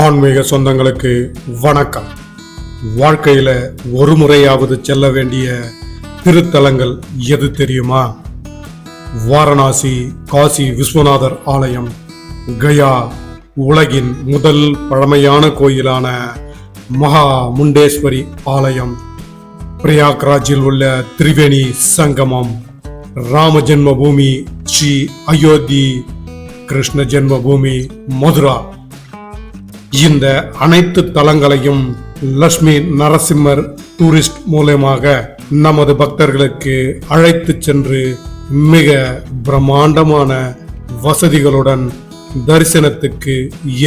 ஆன்மீக சொந்தங்களுக்கு வணக்கம். வாழ்க்கையில ஒரு முறையாவது செல்ல வேண்டிய திருத்தலங்கள் எது தெரியுமா? வாரணாசி காசி விஸ்வநாதர் ஆலயம், கயா உலகின் முதல் பழமையான கோயிலான மகா முண்டேஸ்வரி ஆலயம், பிரயாக்ராஜில் உள்ள திரிவேணி சங்கமம், ராம ஜென்மபூமி ஸ்ரீ அயோத்தி, கிருஷ்ண ஜென்மபூமி மதுரா. இந்த அனைத்து தலங்களையும் லட்சுமி நரசிம்மர் டூரிஸ்ட் மூலமாக நமது பக்தர்களுக்கு அழைத்து சென்று மிக பிரம்மாண்டமான வசதிகளுடன் தரிசனத்துக்கு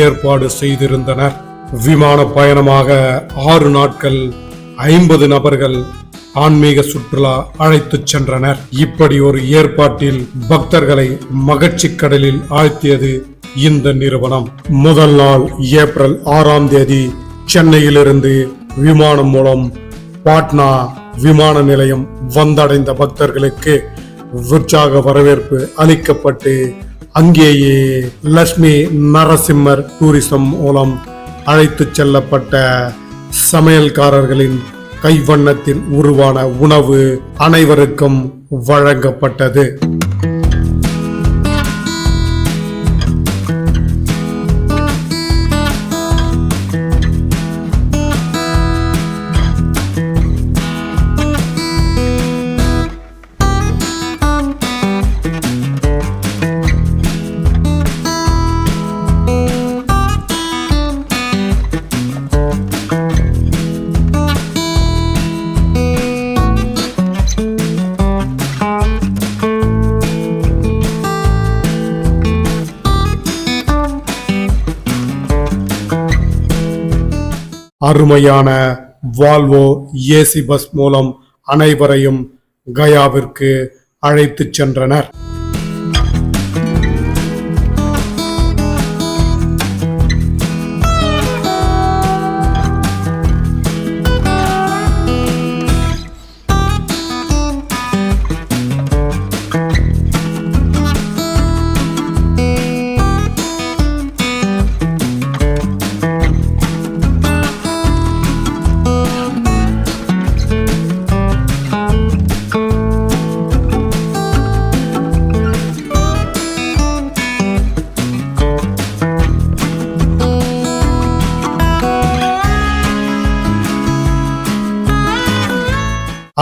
ஏற்பாடு செய்திருந்தனர். விமான பயணமாக 6 நாட்கள் 50 நபர்கள் ஆன்மீக சுற்றுலா அழைத்து சென்றனர். இப்படி ஒரு ஏற்பாட்டில் பக்தர்களை மகிழ்ச்சி கடலில் ஆழ்த்தியது இந்த நிறுவனம். முதல் நாள் ஏப்ரல் 6ஆம் தேதி சென்னையிலிருந்து விமானம் மூலம் பாட்னா விமான நிலையம் வந்தடைந்த பக்தர்களுக்கு உற்சாக வரவேற்பு அளிக்கப்பட்டு அங்கேயே லட்சுமி நரசிம்மர் டூரிசம் மூலம் அழைத்து செல்லப்பட்ட சமையல்காரர்களின் கைவண்ணத்தில் உருவான உணவு அனைவருக்கும் வழங்கப்பட்டது. அருமையான வால்வோ ஏசி பஸ் மூலம் அனைவரையும் கயாவிற்கு அழைத்து சென்றனர்.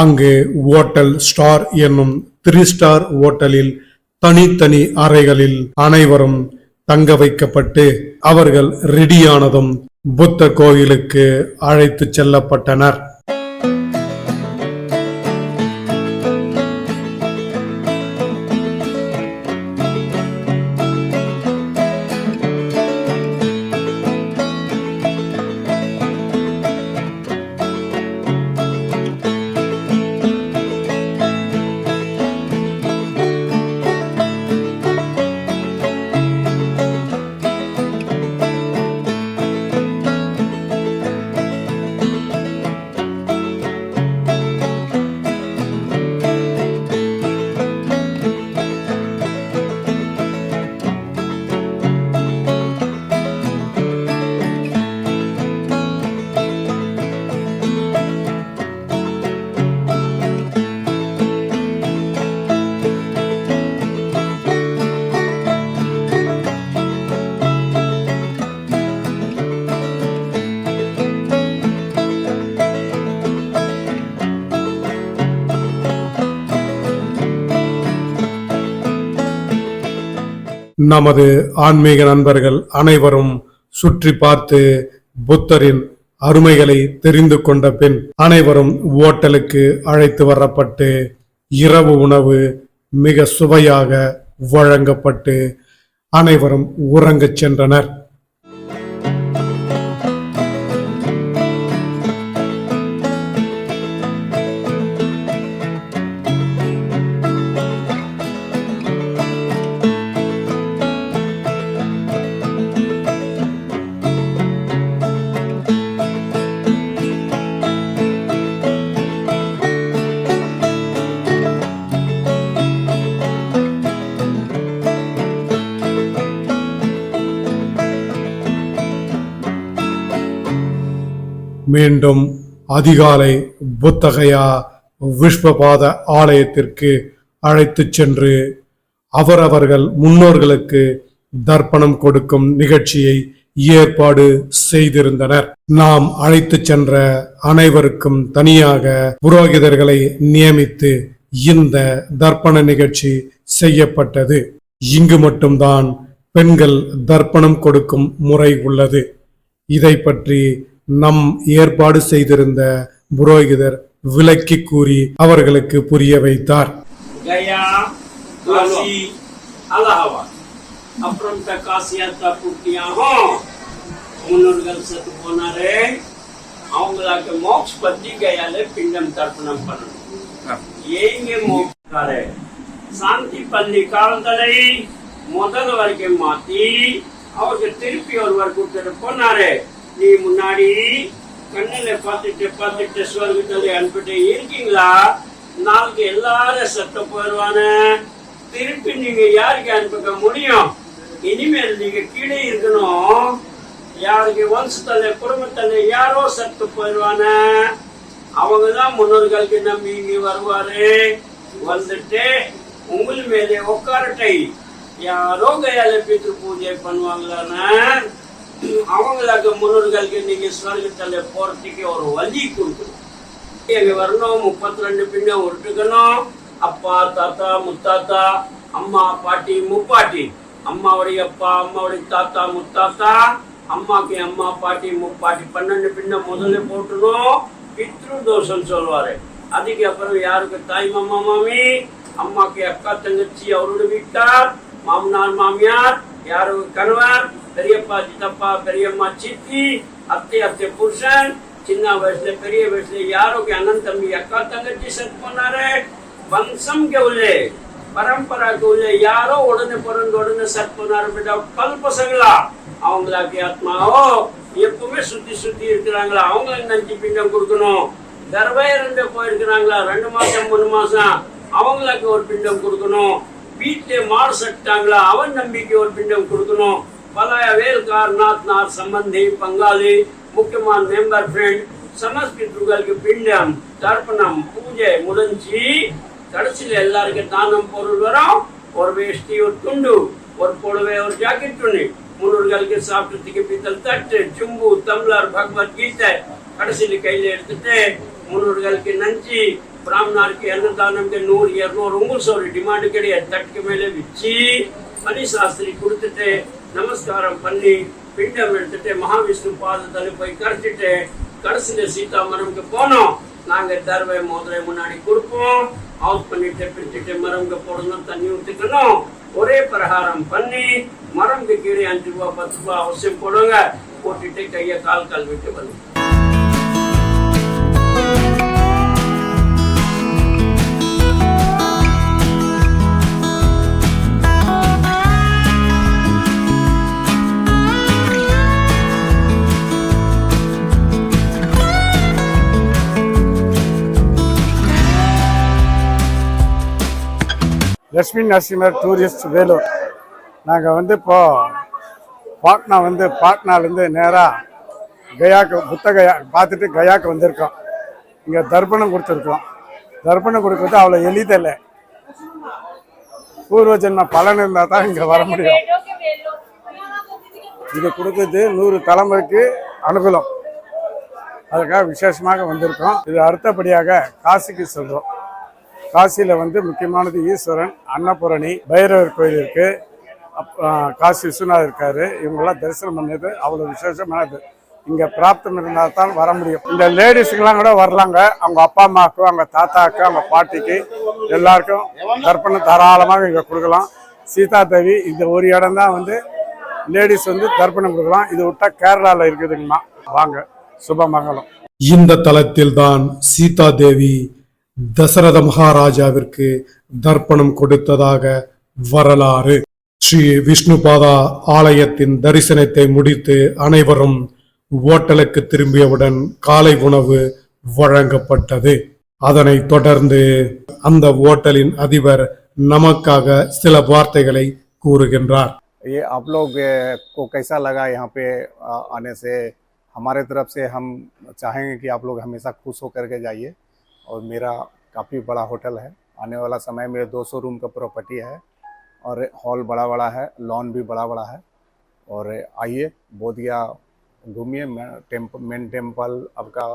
அங்கு ஓட்டல் ஸ்டார் என்னும் 3 ஸ்டார் ஓட்டலில் தனித்தனி அறைகளில் அனைவரும் தங்க வைக்கப்பட்டு அவர்கள் ரெடியானதும் புத்தர் கோயிலுக்கு அழைத்து செல்லப்பட்டனர். நமது ஆன்மீக நண்பர்கள் அனைவரும் சுற்றி பார்த்து புத்தரின் அருமைகளை தெரிந்து கொண்ட பின் அனைவரும் ஓட்டலுக்கு அழைத்து வரப்பட்டு இரவு உணவு மிக சுவையாக வழங்கப்பட்டு அனைவரும் உறங்கச் சென்றனர். மீண்டும் அதிகாலை புத்தகயா விஸ்வபாத ஆலயத்திற்கு அழைத்துச் சென்று அவரவர்கள் முன்னோர்களுக்கு தர்ப்பணம் கொடுக்கும் நிகழ்ச்சியை ஏற்பாடு செய்திருந்தனர். நாம் அழைத்துச் சென்ற அனைவருக்கும் தனியாக புரோகிதர்களை நியமித்து இந்த தர்ப்பண நிகழ்ச்சி செய்யப்பட்டது. இங்கு மட்டும்தான் பெண்கள் தர்ப்பணம் கொடுக்கும் முறை உள்ளது. இதை பற்றி நம் ஏற்பாடு செய்திருந்த புரோகிதர் விளக்கி கூறி அவர்களுக்கு புரிய வைத்தார். கயா, காசி, அலகாபாத் அப்புறம் காசியாத்தா புட்டியாகும் முன்னோர்கள் செத்து போனாரு. அவங்களுக்கு மோக்ஸ் பத்தி கயால பிண்டம் தர்ப்பணம் பண்ணணும். ஏங்க மோக்ஸாரு சாந்தி பள்ளி காலத்தலை முதல் வரைக்கும் மாத்தி அவருக்கு திருப்பி ஒருவர் கூப்பிட்டு போனாரு. நீ முன்னாடி கண்ணில பார்த்துட்டு ஸ்வர்கத்தலை அனுப்பிட்டு இருக்கீங்களா? நாளைக்கு எல்லாரும் செத்து போயிடுவான. திருப்பி நீங்க யாருக்கு அனுப்பிக்க முடியும்? இனிமேல் நீங்க கீழே இருக்கணும். யாருக்கு வம்சத்தலை குடும்பத்தலை யாரோ செத்து போயிடுவான. அவங்கதான் முன்னோர்களுக்கு நம்பி இங்க வருவாரு. வந்துட்டு உங்கள் மேலே உட்காரட்டை யாரோ கையால பித்ரு பூஜை பண்ணுவாங்களான்னு அவங்களுக்கு முன்னோர்களுக்கு நீங்க ஸ்வர்கத்தலை போறதுக்கு ஒரு வழி கொடுக்கணும். எங்க வரணும். 32 பின்னம் உருட்டுக்கணும். அப்பா, தாத்தா, முத்தாத்தா, அம்மா, பாட்டி, முப்பாட்டி, அம்மாவுடைய அப்பா, அம்மாவுடைய தாத்தா, முத்தாத்தா, அம்மாக்கு அம்மா, பாட்டி, முப்பாட்டி 12 பின்னம் முதல்ல போட்டுடும். பித்ரு தோஷம் சொல்வாரு. அதுக்கு அப்புறம் யாருக்கு தாய் மாமா மாமி, அம்மாக்கு அக்கா தங்கச்சி அவரோட வீட்டார், மாமனார் மாமியார், யாருக்கு கணவர், பெரியப்பா சித்தப்பா, பெரியம்மா சித்தி, அத்தை அத்தை புருஷன், சின்ன வயசுல பெரிய வயசுல யாரோக்கு அண்ணன் தம்பி அக்கா தங்கச்சி செத்து போனாரு. வம்சம் के உள்ளே பரம்பரா के உள்ளே யாரோ உடனே பிறந்து உடனே செத்து போனாரு. बेटा பல் பசங்களா அவங்களுக்கு ஆத்மாவோ எப்பவுமே சுத்தி இருக்கிறாங்களா? அவங்களுக்கு நஞ்சு பிண்டம் கொடுக்கணும். கர்ப்பையிலிருந்து போயிருக்கிறாங்களா 2 மாசம் 3 மாசம் அவங்களுக்கு ஒரு பிண்டம் கொடுக்கணும். வீட்டிலே மாடு சட்டாங்களா அவன் நம்பிக்கை ஒரு பிண்டம் கொடுக்கணும். பல வேல்கார் நாத்னார் சம்பந்தி பங்காளி முக்கியமான மெம்பர் ஃப்ரெண்ட் समस्त पितृகளுக்கு பிண்டம் தர்ப்பணம் பூஜை முடிஞ்சு கடைசியில் எல்லாருக்கும் தானம் பொருள் வரும். ஒரு வேஷ்டி, ஒரு துண்டு, ஒரு புடவை, ஒரு ஜாக்கெட் துணி, முன்னோர்களுக்கு சாப்பிட்டதுக்கு பித்தல் தட்டு, சும்பு, தம்ளர், பகவத்கீதை கடைசியில் கையில எடுத்துட்டு முன்னோர்களுக்கு நஞ்சு பிராமணருக்கு அன்னதானம்க்கு 100 200 உங்களுக்கு ஒரு டிமாண்ட் கிடையாது. தட்டுக்கு மேலே வச்சு பனி சாஸ்திரி கொடுத்துட்டு நமஸ்காரம் பண்ணி பிண்டம் எடுத்துட்டு மகாவிஷ்ணு பாதத்துல போய் கரைச்சிட்டு கடைசியில சீதா மரம்க்கு போனோம். நாங்க தர்வை மோதிரை முன்னாடி கொடுப்போம். ஆஃப் பண்ணிட்டு பிடிச்சிட்டு மரம்க்கு போடணும், தண்ணி ஊற்றிக்கணும். ஒரே பிரகாரம் பண்ணி மரம்க்கு கீழே 5 ரூபா 10 ரூபா அவசியம் போடுங்க. போட்டுட்டு கையை கால் விட்டு வந்து லட்சுமி நரசிம்மர் டூரிஸ்ட் வேலூர். நாங்கள் இப்போ பாட்னாலேருந்து நேராக கயாக்கு புத்தகயா பார்த்துட்டு கயாக்கு வந்திருக்கோம். இங்கே தர்ப்பணம் கொடுத்துருக்கோம். தர்ப்பணம் கொடுக்குறது அவ்வளோ எளிதில்லை. பூர்வ ஜென்ம பலன் இருந்தால் தான் இங்கே வர முடியும். இது கொடுத்தது 100 தலைமுறைக்கு அனுகூலம். அதுக்காக விசேஷமாக வந்திருக்கோம். இது அடுத்தபடியாக காசிக்கு சொல்கிறோம். காசியில் முக்கியமானது ஈஸ்வரன், அன்னபூரணி, பைரவர் கோயில் இருக்கு, காசி விஸ்வநாதர் இருக்காரு. இவங்கெல்லாம் தரிசனம் பண்ணது அவ்வளோ விசேஷமானது. இங்கே பிராப்தம் இருந்தால் தான் வர முடியும். இந்த லேடிஸுங்கெல்லாம் கூட வரலாங்க. அவங்க அப்பா அம்மாவுக்கு, அவங்க தாத்தாவுக்கு, அவங்க பாட்டிக்கு எல்லாருக்கும் தர்ப்பணம் தாராளமாக இங்கே கொடுக்கலாம். சீதா தேவி இந்த ஒரு இடம் தான் லேடிஸ் தர்ப்பணம் கொடுக்கலாம். இது விட்டா கேரளாவில் இருக்குதுங்கம்மா. வாங்க, சுபமங்கலம். இந்த தலத்தில் தான் சீதா தேவி தசரத மகாராஜாவிற்கு தர்ப்பணம் கொடுத்ததாக வரலாறு. ஸ்ரீ விஷ்ணுபாதா ஆலயத்தின் தரிசனத்தை முடித்து அனைவரும் ஓட்டலுக்கு திரும்பியவுடன் காலை உணவு வழங்கப்பட்டது. அதனைத் தொடர்ந்து அந்த ஓட்டலின் அதிபர் நமக்காக சில வார்த்தைகளை கூறுகின்றார். ये आप लोग को कैसा लगा यहाँ पे आने से? हमारे तरफ से हम चाहेंगे कि आप लोग हमेशा खुश होकर के जाइए। और मेरा काफ़ी बड़ा होटल है, आने वाला समय में 200 रूम का प्रॉपर्टी है और हॉल बड़ा बड़ा है, लॉन भी बड़ा बड़ा है। और आइए बोधगया घूमिए, मेन टेम्पल, आपका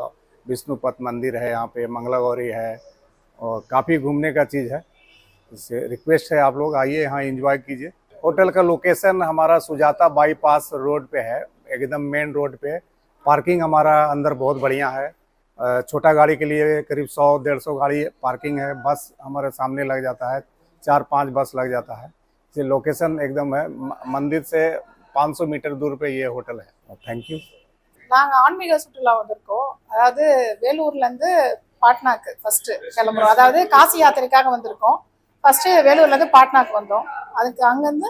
विष्णुपद मंदिर है, यहाँ पे मंगला गौरी है और काफ़ी घूमने का चीज़ है। इससे रिक्वेस्ट है आप लोग आइए, यहाँ एंजॉय कीजिए। होटल का लोकेशन हमारा सुजाता बाईपास रोड पे है, एकदम मेन रोड पे। पार्किंग हमारा अंदर बहुत बढ़िया है, छोटा गाड़ी के लिए करीब 100-150 गाड़ी पार्किंग है। बस हमारे सामने लग जाता है, 4-5 बस लग जाता है। ये लोकेशन एकदम है, मंदिर से 500 मीटर दूर पे ये होटल है। Thank you. நாங்கள் ஆன்மீக சுற்றுலா வந்திருக்கோம். அதாவது வேலூர்லேருந்து பாட்னாக்கு ஃபஸ்ட்டு கிளம்புறோம். அதாவது காசி யாத்திரைக்காக வந்திருக்கோம். ஃபஸ்ட்டு வேலூர்லேருந்து பாட்னாக்கு வந்தோம். அதுக்கு அங்கேருந்து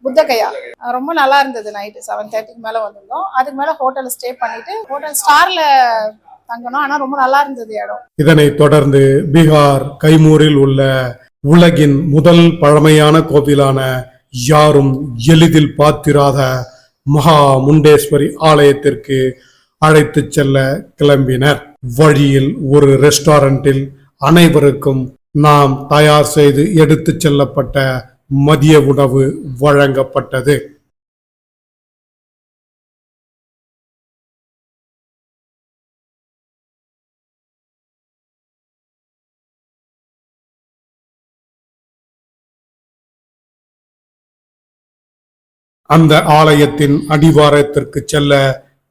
புத்தகயா ரொம்ப நல்லா இருந்தது. நைட்டு 7:30க்கு மேலே வந்திருந்தோம். அதுக்கு மேலே ஹோட்டலில் ஸ்டே பண்ணிட்டு ஹோட்டல் ஸ்டாரில் தங்கணும். ஆனால் ரொம்ப நல்லா இருந்தது இடம். இதனைத் தொடர்ந்து பீகார் கைமூரில் உள்ள உலகின் முதல் பழமையான கோவிலான யாரும் எளிதில் பார்த்திராத மகா முண்டேஸ்வரி ஆலயத்திற்கு அழைத்து செல்ல கிளம்பினர். வழியில் ஒரு ரெஸ்டாரண்டில் அனைவருக்கும் நாம் தயார் செய்து எடுத்து செல்லப்பட்ட மதிய உணவு வழங்கப்பட்டது. அந்த ஆலயத்தின் அடிவாரத்திற்கு செல்ல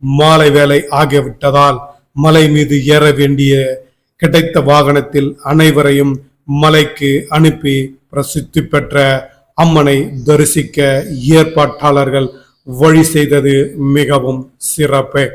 மாலை வேலை ஆகிவிட்டதால் மலை மீது ஏற வேண்டிய கிடைத்த வாகனத்தில் அனைவரையும் மலைக்கு அனுப்பி பிரசித்தி பெற்ற அம்மனை தரிசிக்க ஏற்பாட்டாளர்கள் வழி செய்தது மிகவும் சிறப்பு.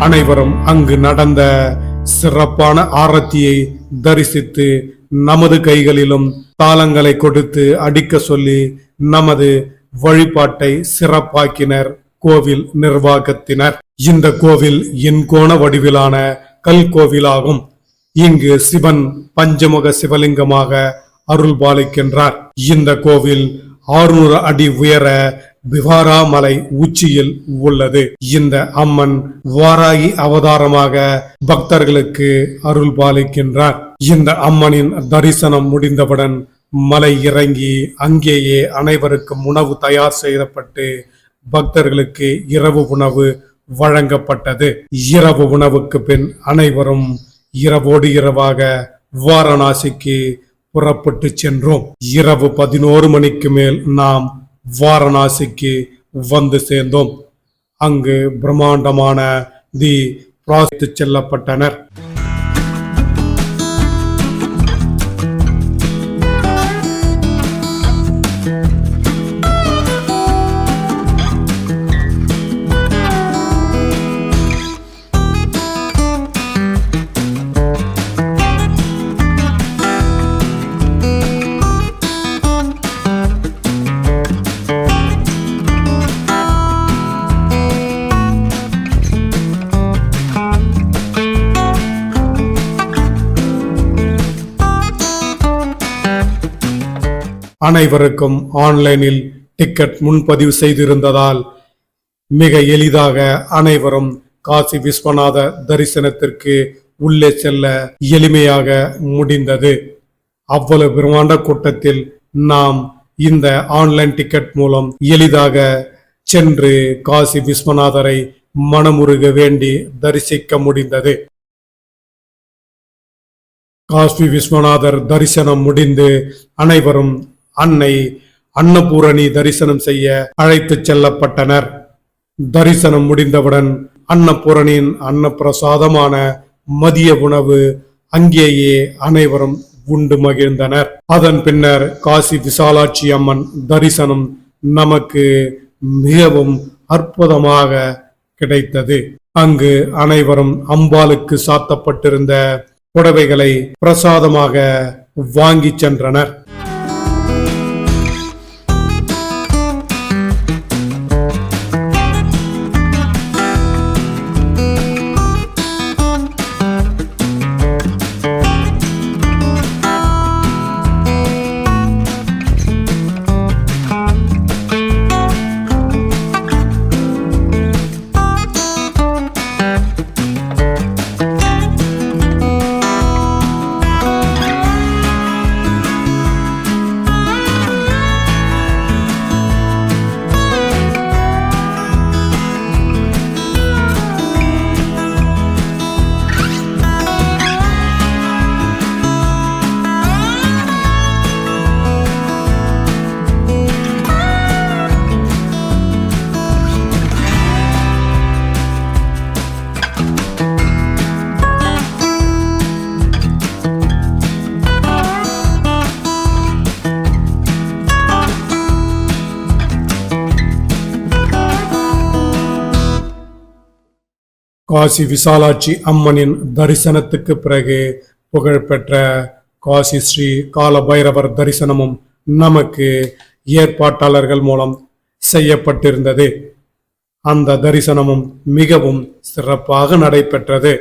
அனைவரும் அங்கு நடந்த சிறப்பான ஆரத்தியை தரிசித்து நமது கைகளிலும் தாளங்களை கொடுத்து அடிக்க சொல்லி நமது வழிபாட்டை சிறப்பாக்கினர் கோவில் நிர்வாகத்தினர். இந்த கோவில் எண்கோண வடிவிலான கல் கோவிலாகும். இங்கு சிவன் பஞ்சமுக சிவலிங்கமாக அருள்பாலிக்கின்றார். இந்த கோவில் 600 அடி உயர பிவாரா மலை உச்சியில் உள்ளது. இந்த அம்மன் வாராகி அவதாரமாக பக்தர்களுக்கு அருள்பாலிக்கின்றார். இந்த அம்மனின் தரிசனம் முடிந்தவுடன் மலை இறங்கி அங்கேயே அனைவருக்கும் உணவு தயார் செய்யப்பட்டு பக்தர்களுக்கு இரவு உணவு வழங்கப்பட்டது. இரவு உணவுக்கு பின் அனைவரும் இரவோடு இரவாக வாரணாசிக்கு புறப்பட்டு சென்றோம். இரவு 11 மணிக்கு மேல் நாம் வாரணாசிக்கு வந்து சேர்ந்தோம். அங்கு பிரம்மாண்டமான தி பிராசித்து செல்லப்பட்டனர். அனைவருக்கும் ஆன்லைனில் டிக்கெட் முன்பதிவு செய்திருந்ததால் மிக எளிதாக அனைவரும் காசி விஸ்வநாத தரிசனத்திற்கு உள்ளே செல்ல எளிமையாக முடிந்தது. அவ்வளவு பிரம்மாண்ட கூட்டத்தில் நாம் இந்த ஆன்லைன் டிக்கெட் மூலம் எளிதாக சென்று காசி விஸ்வநாதரை மனமுருக வேண்டி தரிசிக்க முடிந்தது. காசி விஸ்வநாதர் தரிசனம் முடிந்து அனைவரும் அன்னை அன்னபூரணி தரிசனம் செய்ய அழைத்து செல்லப்பட்டனர். தரிசனம் முடிந்தவுடன் அன்னபூரணியின் அன்னப்பிரசாதமான மதிய உணவு அங்கேயே அனைவரும் உண்டு மகிழ்ந்தனர். அதன் பின்னர் காசி விசாலாட்சி அம்மன் தரிசனம் நமக்கு மிகவும் அற்புதமாக கிடைத்தது. அங்கு அனைவரும் அம்பாளுக்கு சாத்தப்பட்டிருந்த புடவைகளை பிரசாதமாக வாங்கி சென்றனர். காசி விசாலாட்சி அம்மனின் தரிசனத்துக்கு பிறகு புகழ்பெற்ற காசி ஸ்ரீ கால பைரவர் தரிசனமும் நமக்கு ஏற்பாட்டாளர்கள் மூலம் செய்யப்பட்டிருந்தது. அந்த தரிசனமும் மிகவும் சிறப்பாக நடைபெற்றது.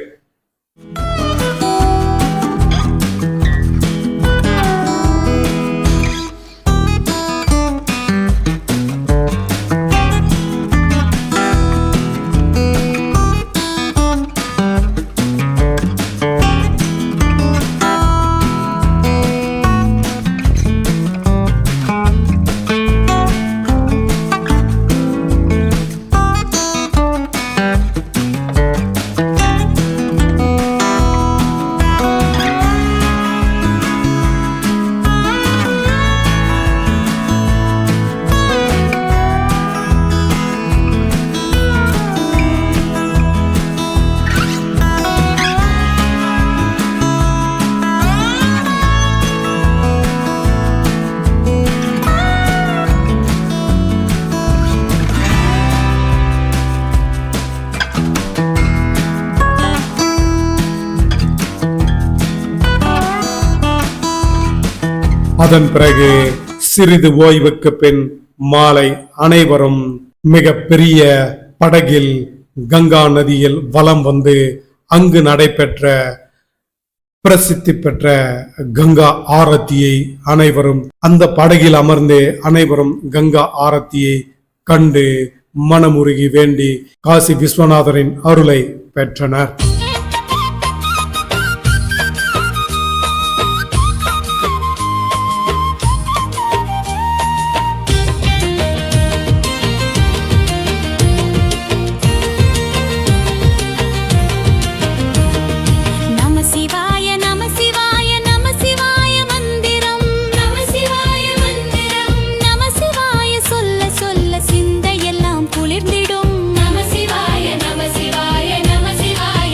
அதன் பிறகு சிறிது ஓய்வுக்கு பின் மாலை அனைவரும் மிக பெரிய படகில் கங்கா நதியில் வலம் வந்து அங்கு நடைபெற்ற பிரசித்தி பெற்ற கங்கா ஆரத்தியை அனைவரும் அந்த படகில் அமர்ந்து அனைவரும் கங்கா ஆரத்தியை கண்டு மனமுருகி வேண்டி காசி விஸ்வநாதரின் அருளை பெற்றனர். நம சிவாய நம சிவாய நம சிவாய மந்திரம் நம சிவாய மந்திரம் நம சிவாய சொல்ல சொல்ல சிந்தையெல்லாம் குளிர்ந்திடும் நம சிவாய நம சிவாய நம சிவாய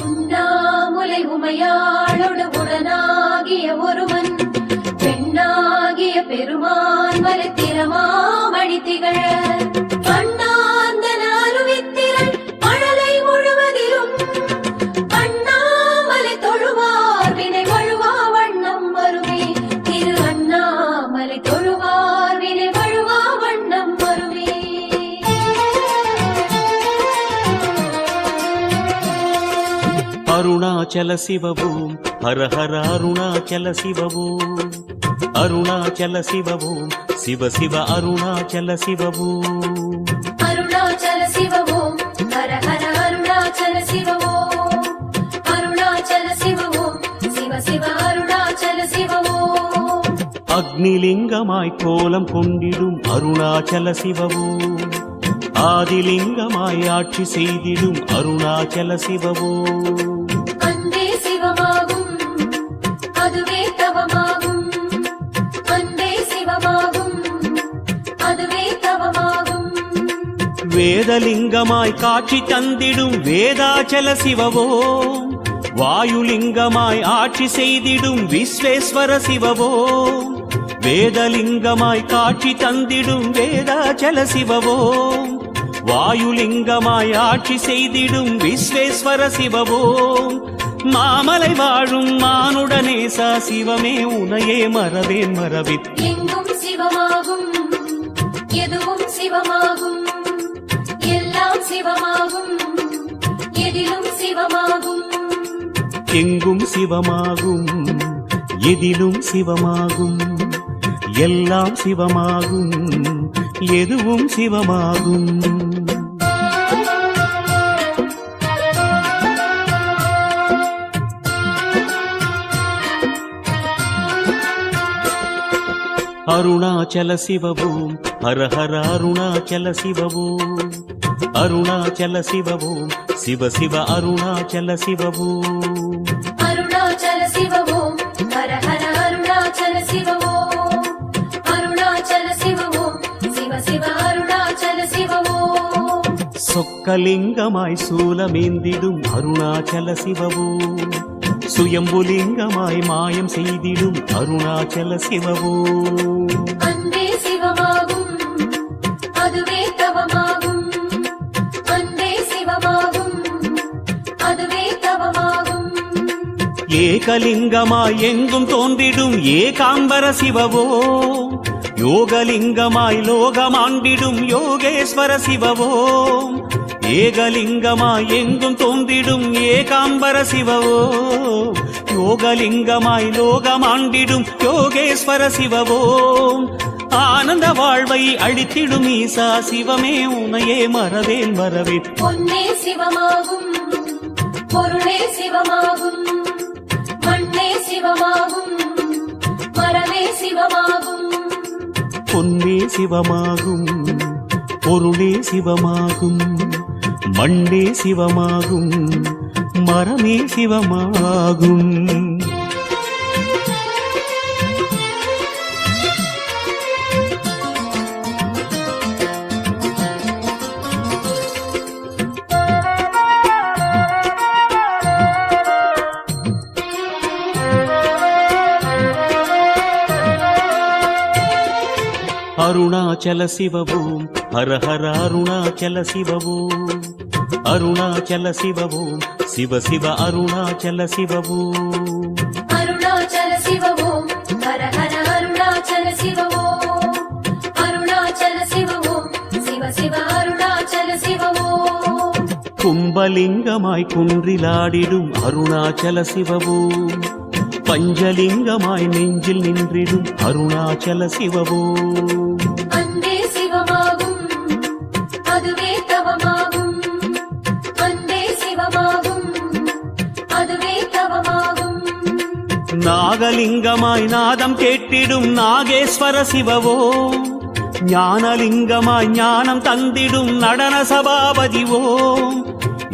உண்ணாமுலை உமையாளோடு உடனாகிய ஒருவன் பெண்ணாகிய பெருமான் மலைத்திரமாமணி திகழ கண்ணாந்தன அருவித்திரள் மழலை முழுவதிலும் அண்ணாமலை தொழுவார் வினை வழுவா வண்ணம் வருமே திரு அண்ணாமலை தொழுவார் வினை வழுவா வண்ணம் வருமே. அருணாச்சல சிவபூம் ஹர ஹர அருணாச்சல சிவபூம் அருணாச்சல சிவபூம் சிவ சிவ அருணாச்சல சிவபூம் அருணாச்சல சிவவோம் ஹர ஹர அருணாச்சல சிவவோம் அருணாச்சல சிவவோம் சிவ சிவ அருணாச்சல சிவவோம். அக்னிலிங்கமாய் கோலம் கொண்டிடும் அருணாச்சல சிவபூம் ஆதிலிங்கமாய் ஆட்சி செய்திடும் அருணாச்சல சிவபூம் அன்பே சிவமாகும் அதுவே தவமாகும் அன்பே சிவமாகும் அதுவே தவமாகும். வேதலிங்கமாய் காட்சி தந்திடும் வேதாச்சல சிவவோம் வாயுலிங்கமாய் ஆட்சி செய்திடும் விஸ்வேஸ்வர சிவவோம் வேதலிங்கமாய் காட்சி தந்திடும் வேதாச்சல சிவவோம் வாயுலிங்கமாய் ஆட்சி செய்திடும் விஸ்வேஸ்வர சிவவோம் மாமலை வாழும் மானுடனேசா சிவமே உனையே மறவேன் மறவித் எங்கும் சிவமாகும் எதுவும் சிவமாகும் எல்லாம் சிவமாகும் எதிலும் சிவமாகும் எங்கும் சிவமாகும் எதிலும் சிவமாகும் எல்லாம் சிவமாகும் எதுவும் சிவமாகும். அருணாச்சல சிவபூம் ஹர ஹர அருணாச்சல சிவபூம் அருணாச்சல சிவபூம் சிவ சிவ அருணாச்சல சிவபூம் அருணாச்சல சிவவோம் ஹர ஹர அருணாச்சல சிவவோம் அருணாச்சல சிவவோம் சிவ சிவ அருணாச்சல சிவவோம். சொக்கலிங்கமாய் சூலமேந்திடும் அருணாச்சல சிவபூம் சுயம்புலிங்கமாய் மாயம் செய்திடும் அருணாச்சல சிவபூம் அன்பே சிவமாகும் அதுவே தவமாகும் அன்பே சிவமாகும் அதுவே தவமாகும். ஏகலிங்கமாய் எங்கும் தோன்றிடும் ஏகாம்பர சிவவோம் யோகலிங்கமாய் லோகமாண்டிடும் யோகேஸ்வர சிவவோம் ஏகலிங்கமாய் எங்கும் தோன்றிடும் ஏகாம்பர சிவவோம் யோகலிங்கமாய் லோகமாண்டிடும் யோகேஸ்வர சிவவோம் ஆனந்த வாழ்வை அளித்திடும் ஈசா சிவமே உனையே மறவேன் மறவேன். பொன்னே சிவமாகும் பொருளே சிவமாகும் மண்ணே சிவமாகும் மரமே சிவமாகும் பொன்னே சிவமாகும் பொருளே சிவமாகும் மண்ணே சிவமாகும் மரமே சிவமாகும். அருணாச்சல சிவபூம் ஹர ஹர அருணாச்சல சிவபூம் அருணாச்சல சிவபூம் சிவ சிவ அருணாச்சல சிவபூம் அருணாச்சல சிவவோம் ஹர ஹர அருணாச்சல சிவவோம் அருணாச்சல சிவவோம் சிவ சிவ அருணாச்சல சிவவோம். கும்பலிங்கமாய் குன்றிலாடிடும் அருணாச்சல சிவபூம் பஞ்சலிங்கமாய் நெஞ்சில் நின்றிடும் அருணாச்சல சிவபூம் அன்பே சிவமாகும் அதுவே தவமாகும் அன்பே சிவமாகும் அதுவே தவமாகும். நாகலிங்கமாய் நாதம் கேட்டிடும் நாகேஸ்வர சிவவோம் ஞானலிங்கமாய் ஞானம் தந்திடும் நடன சபாபதிவோம்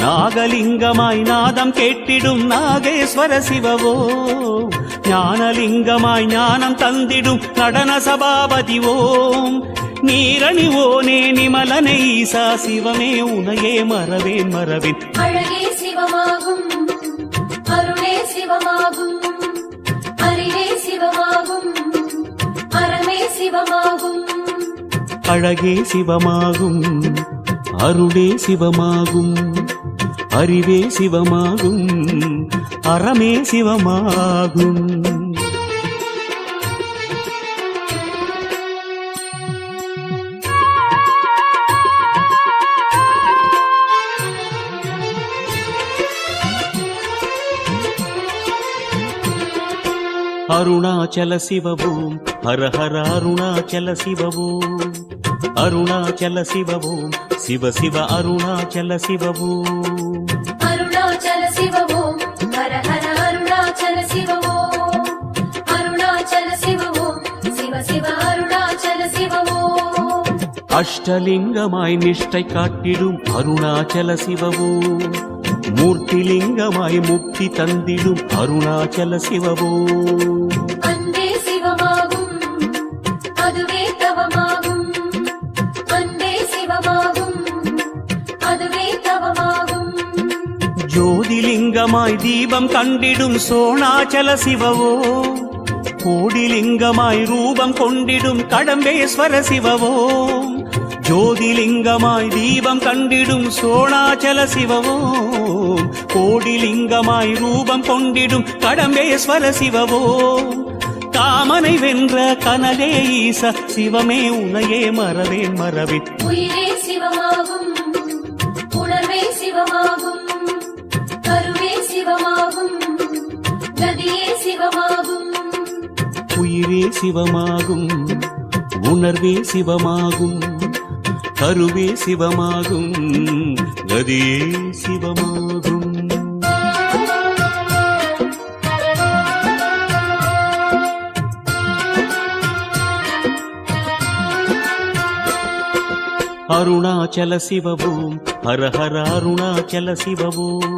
நாகலிங்கமாய் நாதம் கேட்டிடும் நாகேஸ்வர சிவவோம் ஞானலிங்கமாய் ஞானம் தந்திடும் நடன சபாபதிவோம் நீரணிவோனே நிமலனை ஈசா சிவமே உனையே மறவேன் மறவேன். அழகே சிவமாகும் சிவமாகும் அறிவே சிவமாகும் அறமே சிவமாகும் அழகே சிவமாகும் அருளே சிவமாகும் அறிவே சிவமாகும் அறமே சிவமாகும். அருணாச்சல சிவவோம் ஹர ஹர அருணாச்சல சிவவோம் அருணாச்சல சிவவோம் சிவ சிவ அருணாச்சல சிவவோம் அருணாச்சல சிவவோம் ஹர ஹர அருணாச்சல சிவவோம் அருணாச்சல சிவவோம் சிவ சிவ அருணாச்சல சிவவோம் அஷ்டலிங்கமாய் நிஷ்டை காட்டிடும் அருணாச்சல சிவவோம் மூர்த்திலிங்கமாய் முக்தி தந்திடும் அருணாச்சல சிவவோம் அன்பே சிவமாகும் அதுவே தவமாகும் அன்பே சிவமாகும் அதுவே தவமாகும் ஜோதிலிங்கமாய் தீபம் கண்டிடும் சோணாச்சல சிவவோ கோடிலிங்கமாய் ரூபம் கொண்டிடும் கடம்பேஸ்வர சிவவோ ஜோதிலிங்கமாய் தீபம் கண்டிடும் சோணாச்சல சிவவோ கோடிலிங்கமாய் ரூபம் கொண்டிடும் கடம்பேஸ்வர சிவவோ காமனை வென்ற கனலே ஈச சிவமே உனையே மறவேன் மறவேன் உயிரே சிவமாகும் உணர்வே சிவமாகும் கருவே சிவமாகும் கதியே சிவமாகும் உயிரே சிவமாகும் உணர்வே சிவமாகும் கருவே சிவமாகும் கதியே சிவமாகும். அருணாச்சல சிவவோம் ஹர ஹர அருணாச்சல சிவவோம்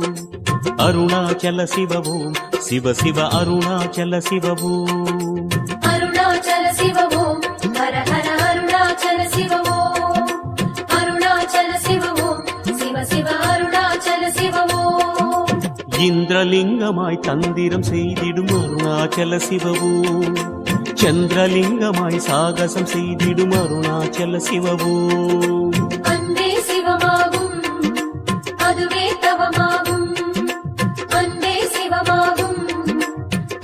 அருணாச்சல சிவவோம் சிவ சிவ அருணாச்சல சிவவோம் அருணாச்சல சிவவோம் ஹர ஹர அருணாச்சல சிவவோம் அருணாச்சல சிவவோம் சிவ சிவ அருணாச்சல சிவவோம் இந்திரலிங்கமாய் தந்திரம் செய்திடும் அருணாச்சல சிவவோம் சந்திரலிங்கமாய் சாகசம் செய்திடும் அருணாச்சல சிவவோம் அன்பே சிவமாகும் அதுவே தவமாகும் அன்பே சிவமாகும்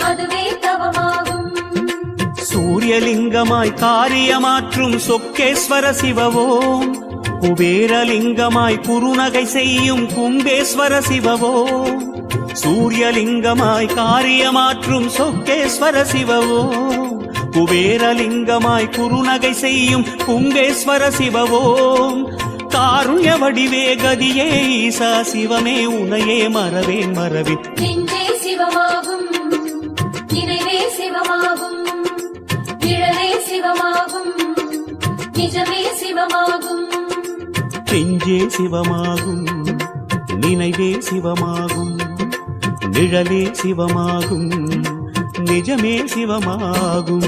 அதுவே தவமாகும் சூரியலிங்கமாய் காரியமாற்றும் சொக்கேஸ்வர சிவவோம் குபேரலிங்கமாய் குறுநகை செய்யும் கும்பேஸ்வர சிவவோம் சூரியலிங்கமாய் காரியமாற்றும் சொக்கேஸ்வர சிவவோம் குபேரலிங்கமாய் குறுநகை செய்யும் கும்பேஸ்வர சிவவோம் காருண்ய வடிவே கதியே ஈசா சிவமே உனையே மறவேன் மறவேன் நெஞ்சே சிவமாகும் நினைவே சிவமாகும் நிழலே சிவமாகும் நிஜமே சிவமாகும் நெஞ்சே சிவமாகும் நினைவே சிவமாகும் நிழலே சிவமாகும் நிஜமே சிவமாகும்.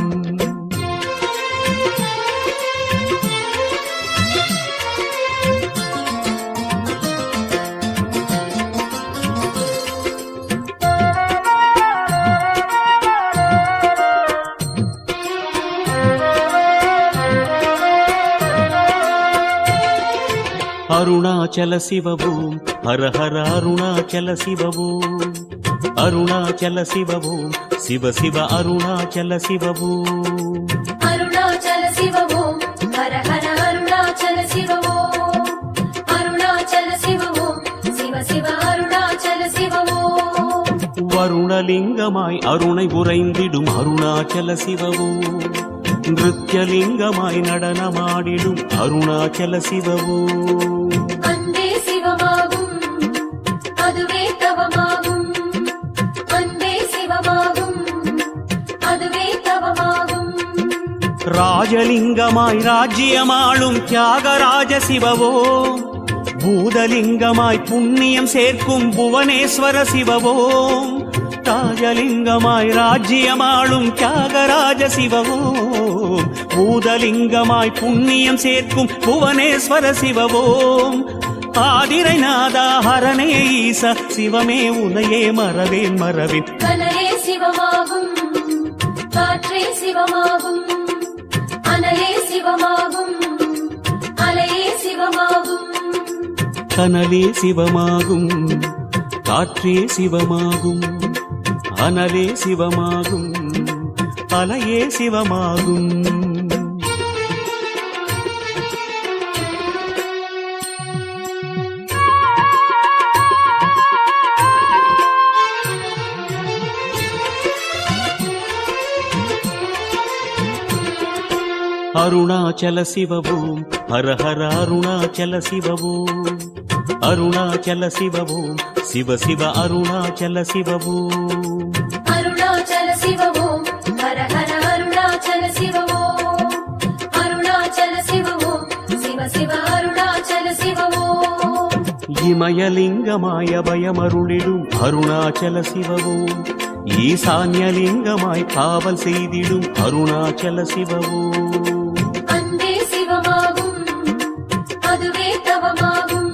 அருணாச்சல சிவவோம் ஹர ஹர அருணாச்சல சிவவோம் அருணாச்சல சிவவோம் சிவ சிவ அருணாச்சல சிவவோம் அருணாச்சல சிவவோம் ஹர ஹர அருணாச்சல சிவவோம் அருணாச்சல சிவவோம் சிவ சிவ அருணாச்சல சிவவோம் வருணலிங்கமாய் அருணை உறைந்திடும் அருணாச்சல சிவவோம் நிருத்யலிங்கமாய் நடனமாடிடும் அருணாச்சல சிவவோம் அன்பே சிவமாகும் அதுவே தவமாகும் அன்பே சிவமாகும் அதுவே தவமாகும் ராஜலிங்கமாய் ராஜ்யமாளும் தியாகராஜ சிவவோம் பூதலிங்கமாய் புண்ணியம் சேர்க்கும் புவனேஸ்வர சிவவோம் ராஜலிங்கமாய் ராஜ்யமாளும் தியாகராஜ சிவவோம் பூதலிங்கமாய் புண்ணியம் சேர்க்கும் புவனேஸ்வர சிவவோம் ஆதிரை நாதா ஹரணே ஈசா சிவமே உனையே மறவேன் மறவேன். கனலே சிவமாகும் காற்றே சிவமாகும் அனலே சிவமாகும் அலையே சிவமாகும். கனலே சிவமாகும் காற்றே சிவமாகும் அனலே சிவமாகும் அலையே சிவமாகும். அருணாச்சல சிவவோம் ஹர ஹர அருணாச்சல சிவவோம் அருணாச்சல சிவவோம் சிவ சிவ அருணாச்சல சிவவோம். அருணாச்சல சிவவோம் ஹர ஹர அருணாச்சல சிவவோம் அருணாச்சல சிவவோம் சிவ சிவ அருணாச்சல சிவவோம். இமயலிங்கமாய் அபயமருளிடும் அருணாச்சல சிவவோம் ஈசான்யலிங்கமாய் காவல் செய்திடும் அருணாச்சல சிவவோம். அன்பே சிவமாகும் அதுவே தவமாகும்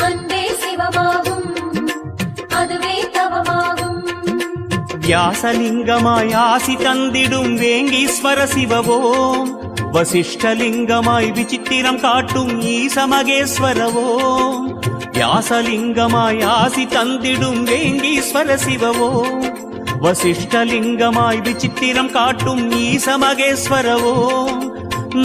அன்பே சிவமாகும் அதுவே தவமாகும். வியாசலிங்கமாய் ஆசி தந்திடும் வேங்கீஸ்வர சிவவோம் வசிஷ்டலிங்கமாய் விசித்திரம் காட்டும் ஈசமகேஸ்வரவோம். வியாசலிங்கமாய் ஆசி தந்திடும் வேங்கீஸ்வர சிவவோம் வசிஷ்டலிங்கமாய் விசித்திரம் காட்டும் ஈசமகேஸ்வரவோம்.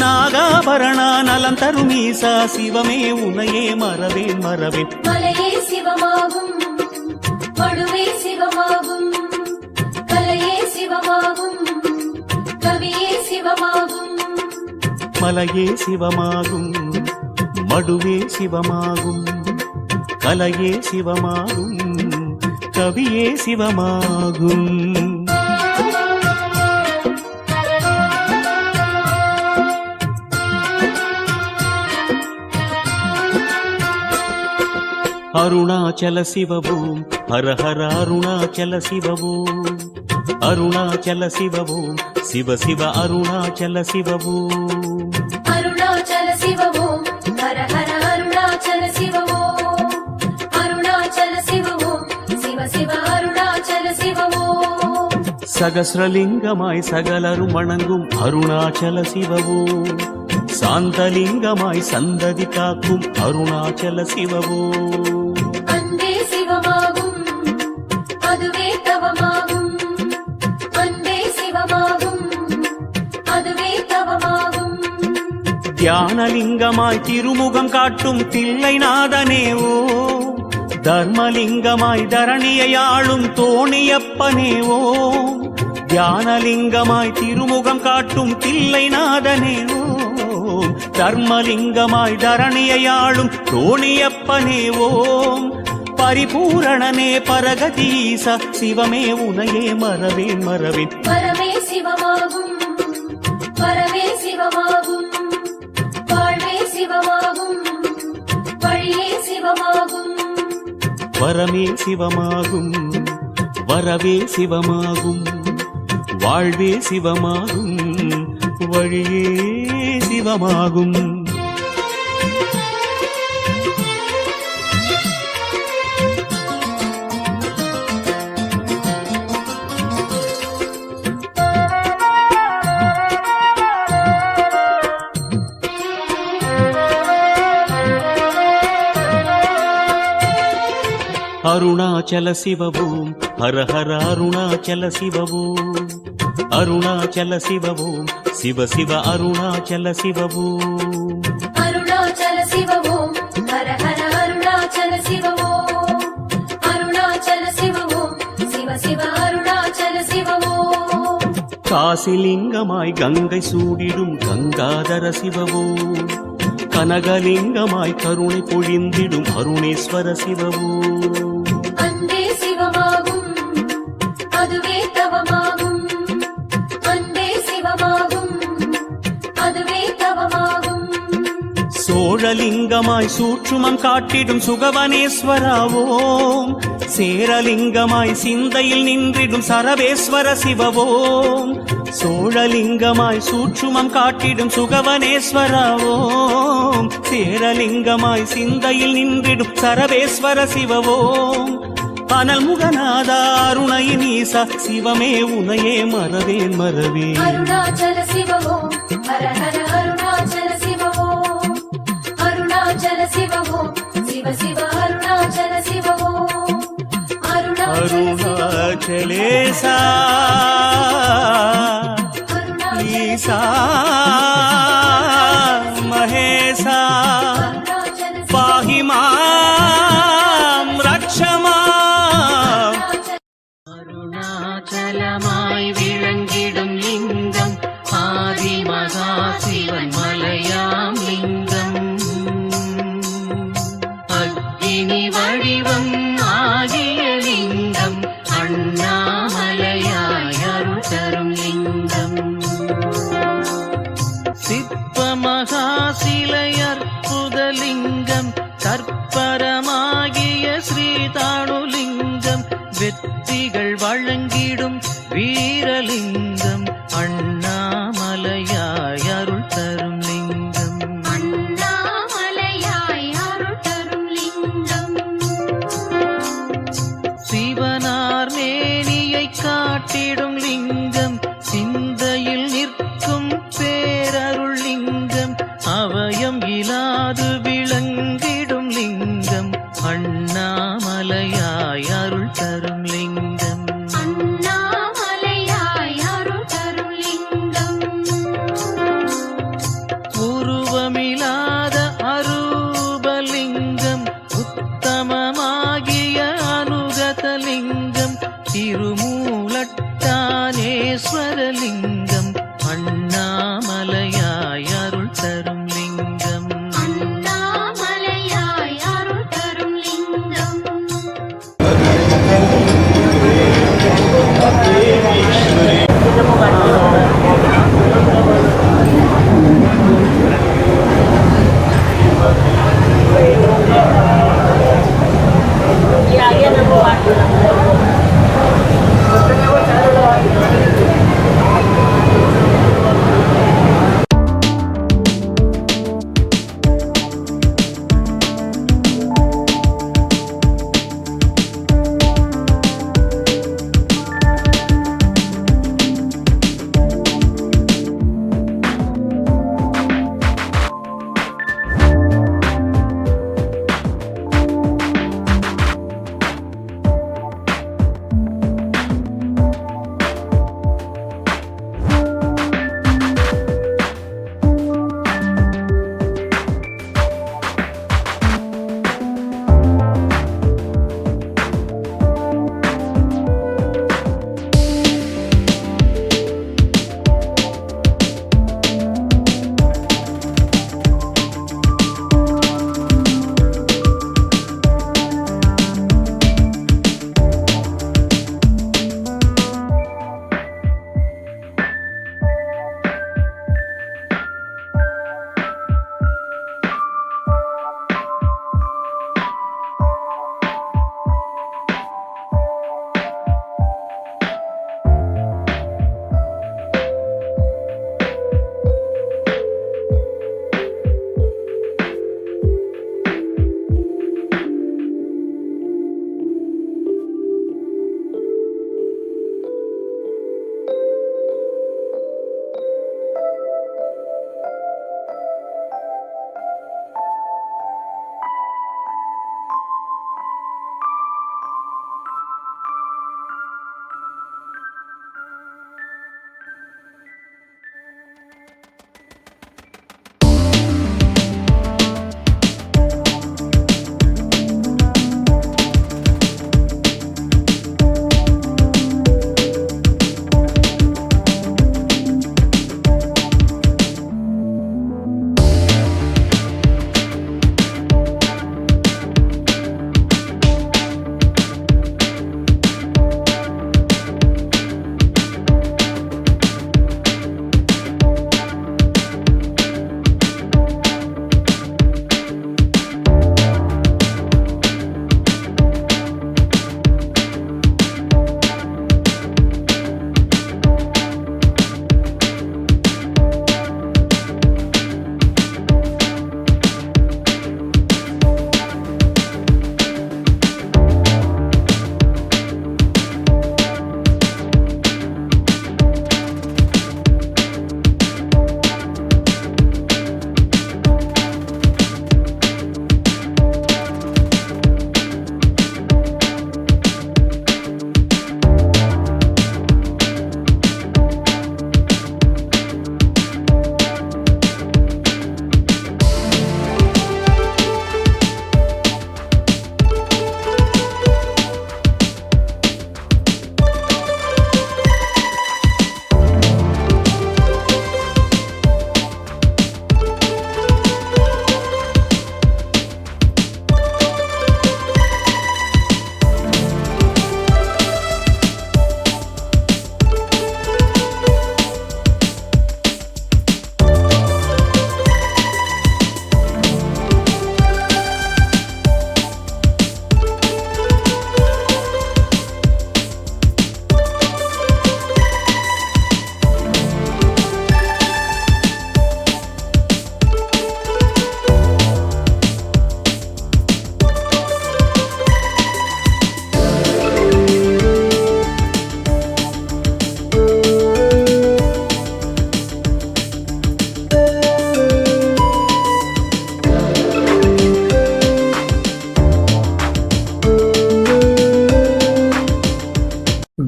நாகாபரணா நலம் தரும் ஈசா சிவமே உனையே மறவேன் மறவேன். மலையே சிவமாகும் மடுவே சிவமாகும் கலையே சிவமாகும் கவியே சிவமாகும். மலையே சிவமாகும் மடுவே சிவமாகும் கலையே சிவமாகும் கவியே சிவமாகும். அருணாச்சல சிவவோம் ஹர ஹர அருணாச்சல சிவவோம் அருணாச்சல சிவவோம் சிவ சிவ அருணாச்சல சிவவோம். அருணாச்சல சிவவோம் ஹர ஹர அருணாச்சல சிவவோம் அருணாச்சல சிவவோம் சிவ சிவ அருணாச்சல சிவவோம். சகஸ்ரலிங்கமாய் சகலரும் வணங்கும் அருணாச்சல சிவவோம் சாந்தலிங்கமாய் சந்ததி காக்கும் அருணாச்சல சிவவோம். அன்பே சிவமாகும் அதுவே தவமாகும் அன்பே சிவமாகும் அதுவே தவமாகும். தியானலிங்கமாய் திருமுகம் காட்டும் தில்லைநாதனேவோ தர்மலிங்கமாய் தரணியை ஆளும் தோணியப்பனேவோ. தியானலிங்கமாய் திருமுகம் காட்டும் தில்லைநாதனேவோ தர்மலிங்கமாய் தரணியை ஆளும் தோணியப்பனேவோம். பரிபூரணனே பரகதீச சிவமே உனையே மறவேன் மறவேன். பரமே சிவமாகும் பரமே சிவமாகும் வாழ்வே சிவமாகும் வழியே சிவமாகும். வரமே சிவமாகும் வரவே சிவமாகும் வாழ்வே சிவமாகும் வழியே சிவமாகும். அருணாச்சல சிவவோம் ஹர ஹர அருணாச்சல சிவவோம் அருணாச்சல சிவவோம் சிவ சிவ அருணாச்சல சிவவோம். அருணாச்சல சிவவோம் ஹர ஹர அருணாச்சல சிவவோம் அருணாச்சல சிவவோம் சிவ சிவ அருணாச்சல சிவவோம். காசிலிங்கமாய் கங்கை சூடிடும் கங்காதர சிவவோம் கனகலிங்கமாய் கருணை பொழிந்திடும் அருணேஸ்வர சிவவோம். அன்பே சிவமாகும் அதுவே தவமாகும் அன்பே சிவமாகும் அதுவே தவமாகும். சோழலிங்கமாய் சூற்றுமம் காட்டிடும் சுகவனேஸ்வராவோம் சேரலிங்கமாய் சிந்தையில் நின்றிடும் சரவேஸ்வர சிவவோம் சோழலிங்கமாய் சூட்சுமம் காட்டிடும் சுகவனேஸ்வரவோம் சேரலிங்கமாய் சிந்தையில் நின்றிடும் சரவேஸ்வர சிவவோம் அனல் முகநாதா அருணையின் ஈசா சிவமே உனையே மறவேன் மறவேன் அருணாச்சல சிவவோம் ஹர ஹர அருணாச்சல சிவவோம் அருணாச்சல சிவவோம் சிவ சிவ அருணாச்சல சிவவோம் அருணாச்சலேசா ஈசா மகேசா பாஹி மாம் ரக்ஷமா அருணாச்சலமாய் விளங்கிடும் லிங்கம் ஆதி மகா சிவன் மலையாம் லிங்கம் அக்னி வடிவம் ஆகிய லிங்கம் அண்ணாமலையாய் அருள் தரும் லிங்கம் சிற்ப மகா சிலை அற்புதலிங்கம் கற்பரமாகிய ஸ்ரீதானுலிங்கம் வெற்றிகள் வழங்கிடும் வீரலிங்கம் அண்ணாமலையாய் அருள் தரும் லிங்கம் அண்ணாமலையாய் அருள் தரும் லிங்கம் சிவனார் மேனியை காட்டிடும் லிங்கம் சிந்தையில் நிற்கும் பேரருள் லிங்கம் அவயம் இலாது விளங்கிடும் லிங்கம் அண்ணாமலையாய் அருள் தரும் லிங்கம் அண்ணாமலையாய் அருள் தரும் லிங்கம் உருவமிலாத அரூபலிங்கம் உத்தமமாகிய அனுகதலிங்கம் திருமூலட்டானேஸ்வரலிங்கம் அண்ணாமலையாய் அருள் தரும் லிங்கம் அண்ணாமலையாய் அருள் தரும் லிங்கம்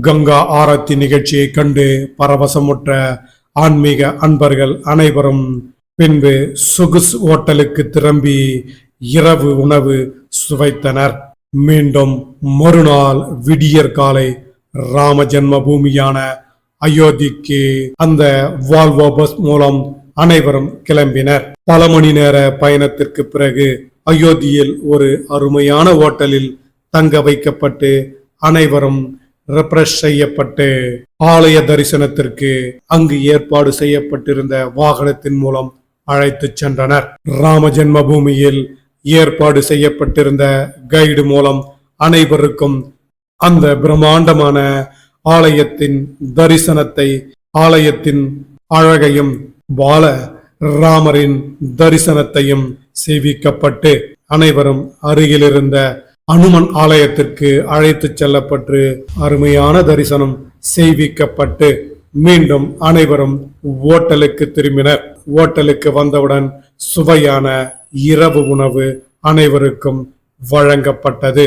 கங்கா ஆரத்தி நிகழ்ச்சியை கண்டு பரவசமுற்ற ஆன்மீக அன்பர்கள் அனைவரும் பின்பு சொகுசு ஓட்டலுக்கு திரும்பி இரவு உணவு சுவைத்தனர். மீண்டும் மறுநாள் விடியற் காலை ராம ஜென்ம பூமியான அயோத்திக்கு அந்த வால்வோ பஸ் மூலம் அனைவரும் கிளம்பினர். பல மணி நேர பயணத்திற்கு பிறகு அயோத்தியில் ஒரு அருமையான ஓட்டலில் தங்க வைக்கப்பட்டு அனைவரும் ரெப்ரெஷ் செய்யப்பட்டு ஆலய தரிசனத்திற்கு அங்கு ஏற்பாடு செய்யப்பட்டிருந்த வாகனத்தின் மூலம் அழைத்து சென்றனர். ராம ஜென்ம பூமியில் ஏற்பாடு செய்யப்பட்டிருந்த கைடு மூலம் அனைவருக்கும் அந்த பிரம்மாண்டமான ஆலயத்தின் தரிசனத்தை, ஆலயத்தின் அழகையும் பால ராமரின் தரிசனத்தையும் செய்விக்கப்பட்டு அனைவரும் அருகிலிருந்த அனுமன் ஆலயத்திற்கு அழைத்து செல்லப்பட்டு அருமையான தரிசனம் செய்விக்கப்பட்டு மீண்டும் அனைவரும் ஓட்டலுக்கு திரும்பினர். ஓட்டலுக்கு வந்தவுடன் சுவையான இரவு உணவு அனைவருக்கும் வழங்கப்பட்டது.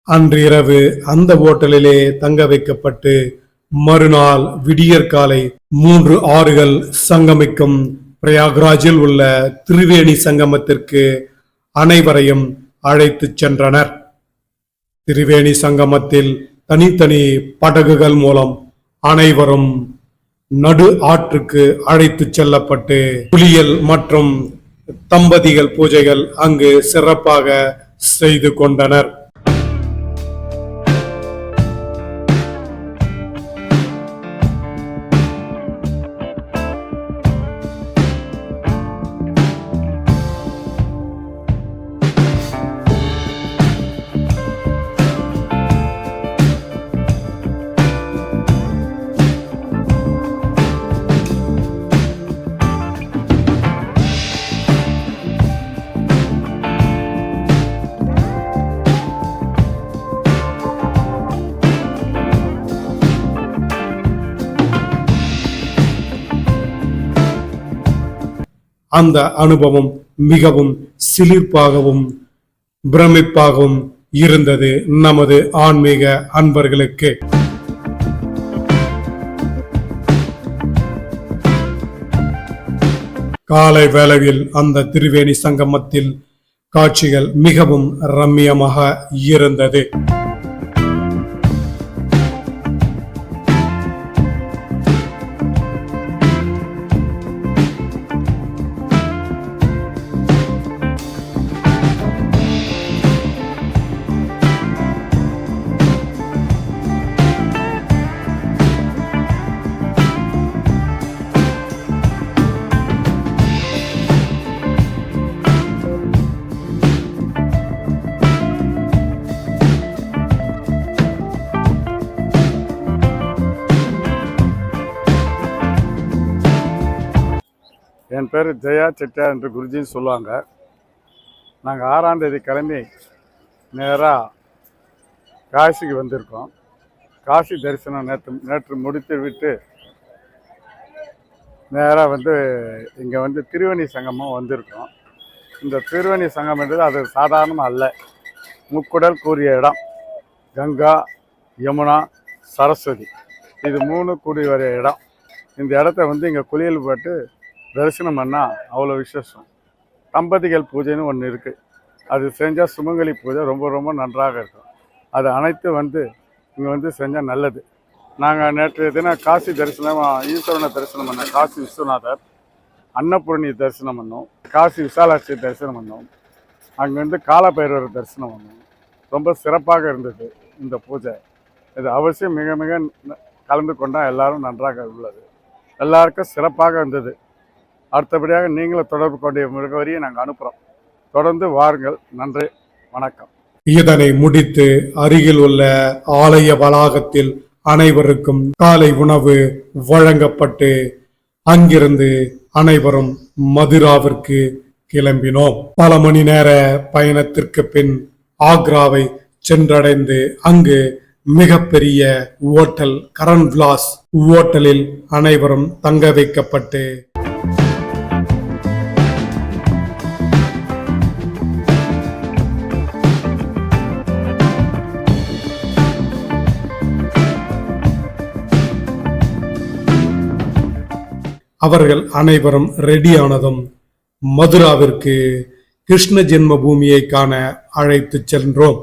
அன்று இரவு அந்த ஓட்டலிலே தங்க வைக்கப்பட்டு மறுநாள் விடியற்காலை 3 ஆறுகள் சங்கமிக்கும் பிரயாக்ராஜில் உள்ள திரிவேணி சங்கமத்திற்கு அனைவரையும் அழைத்துச் சென்றனர். திரிவேணி சங்கமத்தில் தனித்தனி படகுகள் மூலம் அனைவரும் நடு ஆற்றுக்கு அழைத்துச் செல்லப்பட்டு குளியல் மற்றும் தம்பதிகள் பூஜைகள் அங்கு சிறப்பாக செய்து கொண்டனர். அந்த அனுபவம் மிகவும் சிலிர்ப்பாகவும் பிரமிப்பாகவும் இருந்தது நமது ஆன்மீக அன்பர்களுக்கு. காலை வேளையில் அந்த திரிவேணி சங்கமத்தில் காட்சிகள் மிகவும் ரம்மியமாக இருந்தது. என் பேர் ஜெயா செட்டியார் என்று குருஜின்னு சொல்லுவாங்க. நாங்கள் 6ஆம் தேதி கிளம்பி நேராக காசிக்கு வந்திருக்கோம். காசி தரிசனம் நேற்று முடித்து விட்டு நேராக இங்கே திருவேணி சங்கமம் வந்திருக்கோம். இந்த திருவேணி சங்கமம் என்றது அது சாதாரணமாக அல்ல. முக்குடல் கூறிய இடம். கங்கா, யமுனா, சரஸ்வதி இது 3 கூடி வர இடம். இந்த இடத்த இங்கே குளியல் போட்டு தரிசனம் பண்ணால் அவ்வளோ விசேஷம். தம்பதிகள் பூஜைன்னு ஒன்று இருக்குது. அது செஞ்சால் சுமங்கலி பூஜை ரொம்ப ரொம்ப நன்றாக இருக்கும். அது அனைத்து இங்கே செஞ்சால் நல்லது. நாங்கள் நேற்று தினம் காசி தரிசனம் ஈஸ்வரனை தரிசனம் பண்ணோம். காசி விஸ்வநாதர், அன்னபூரணி தரிசனம் பண்ணோம். காசி விசாலாட்சி தரிசனம் பண்ணோம். அங்கேருந்து காலபைரவர் தரிசனம் பண்ணோம். ரொம்ப சிறப்பாக இருந்தது இந்த பூஜை. இது அவசியம் மிக மிக கலந்து கொண்டால் எல்லாரும் நன்றாக உள்ளது. எல்லாருக்கும் சிறப்பாக இருந்தது. அடுத்தபடியாக நீங்களும் தொடர்பு கொண்ட முகவரியை நாங்கள் அனுப்புகிறோம். தொடர்ந்து வாருங்கள். நன்றி, வணக்கம். இதனை முடித்து அருகில் உள்ள ஆலய வளாகத்தில் அனைவருக்கும் காலை உணவு வழங்கப்பட்டு அங்கிருந்து அனைவரும் மதுராவிற்கு கிளம்பினோம். பல மணி நேர பயணத்திற்கு பின் ஆக்ராவை சென்றடைந்து அங்கு மிகப்பெரிய ஓட்டல் கரண் விலாஸ் ஓட்டலில் அனைவரும் தங்க வைக்கப்பட்டு அவர்கள் அனைவரும் ரெடியானதும் மதுராவிற்கு கிருஷ்ண ஜென்ம பூமியை காண அழைத்துச் சென்றோம்.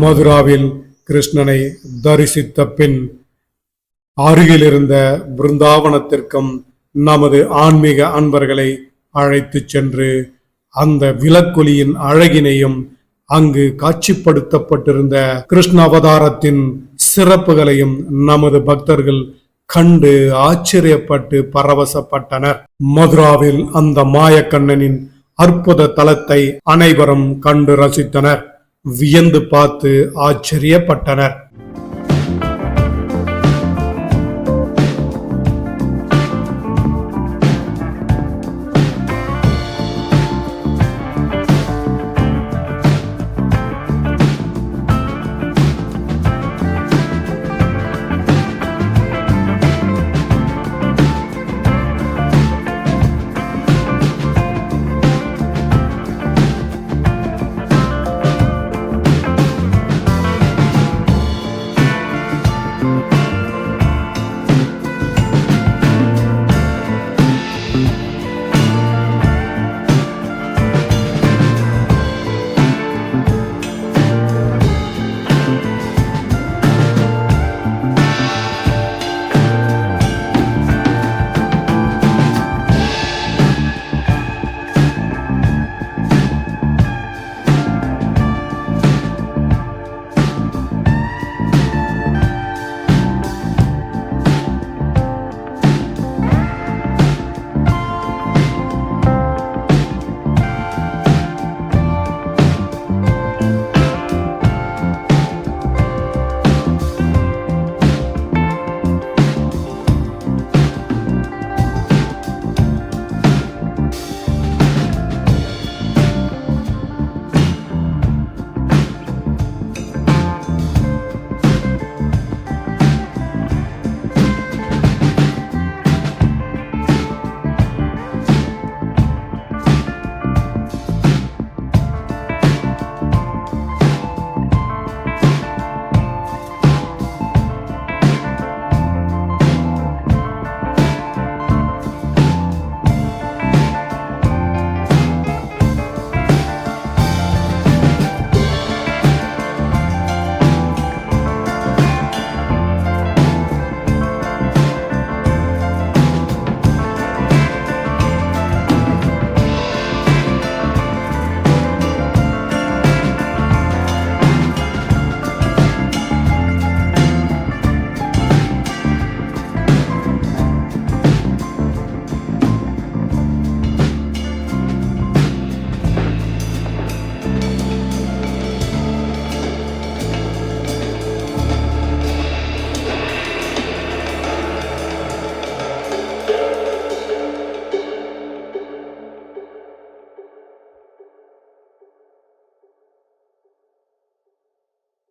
மதுராவில் கிருஷ்ணனை தரிசித்த பின் அருகிலிருந்த பிருந்தாவனத்திற்கும் நமது ஆன்மீக அன்பர்களை அழைத்துச் சென்று அந்த விளக்கொலியின் அழகினையும் அங்கு காட்சிப்படுத்தப்பட்டிருந்த கிருஷ்ண அவதாரத்தின் சிறப்புகளையும் நமது பக்தர்கள் கண்டு ஆச்சரியப்பட்டு பரவசப்பட்டனர். மதுராவில் அந்த மாயக்கண்ணனின் அற்புத தலத்தை அனைவரும் கண்டு ரசித்தனர். வியந்து பார்த்து ஆச்சரியப்பட்டனர்.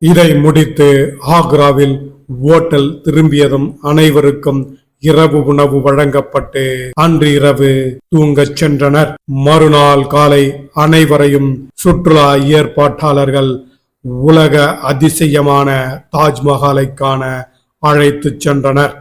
இதை முடித்து ஆக்ராவில் ஓட்டல் திரும்பியதும் அனைவருக்கும் இரவு உணவு வழங்கப்பட்டு அன்று இரவு தூங்கச் சென்றனர். மறுநாள் காலை அனைவரையும் சுற்றுலா ஏற்பாட்டாளர்கள் உலக அதிசயமான தாஜ்மஹாலை காண அழைத்துச் சென்றனர்.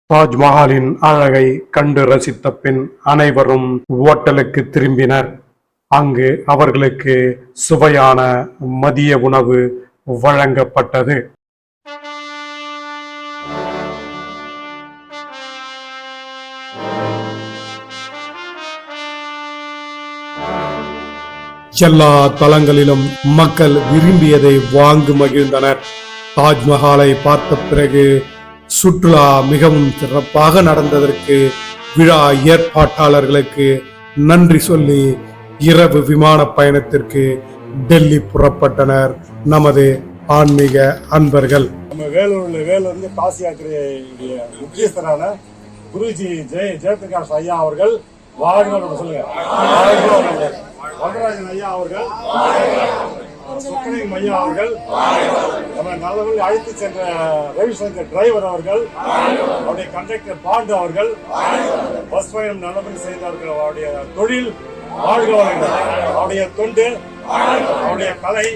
தாஜ்மஹாலின் அழகை கண்டு ரசித்த பின் அனைவரும் ஓட்டலுக்கு திரும்பினர். அங்கு அவர்களுக்கு சுவையான மதிய உணவு வழங்கப்பட்டது. எல்லா தளங்களிலும் மக்கள் விரும்பியதை வாங்கி மகிழ்ந்தனர். தாஜ்மஹாலை பார்த்த பிறகு சுற்றுலா மிகவும் சிறப்பாக நடந்ததற்கு விழா ஏற்பாட்டாளர்களுக்கு நன்றி சொல்லி இரவு விமான பயணத்திற்கு டெல்லி புறப்பட்டனர் நமது ஆன்மீக அன்பர்கள். நம்ம வேலூர்ல காசி யாத்திரையுடைய முக்கியஸ்தரான குருஜி ஜெயபிரகாஷ் ஐயா அவர்கள் வாழ்க சொல்லுங்க. வரதராஜன் ஐயா அவர்கள் சொக்கலிங்கம் ஐயா அவர்கள், நம்ம நல்லவர்கள் அழைத்து சென்ற ரவிசங்கர் டிரைவர் அவர்கள், அவருடைய கண்டக்டர் பாண்டு அவர்கள், பஸ் பயணம் நல்லபடி செய்தார்கள். அவருடைய தொழில் வாழ்க வளங்கள், அவருடைய தொண்டு, அவருடைய கலை,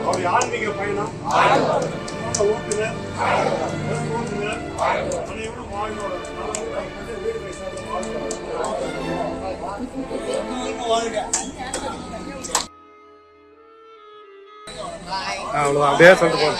அவருடைய ஆன்மீக பயணம், ஓட்டுநர், பஸ் ஓட்டுநர் அனைவரும் வாழ்க வளங்கள். வீடு போய் சேர்ந்து வாழ்க. அவ்வளோதான், அப்படியே சொல்லிட்டு போங்க.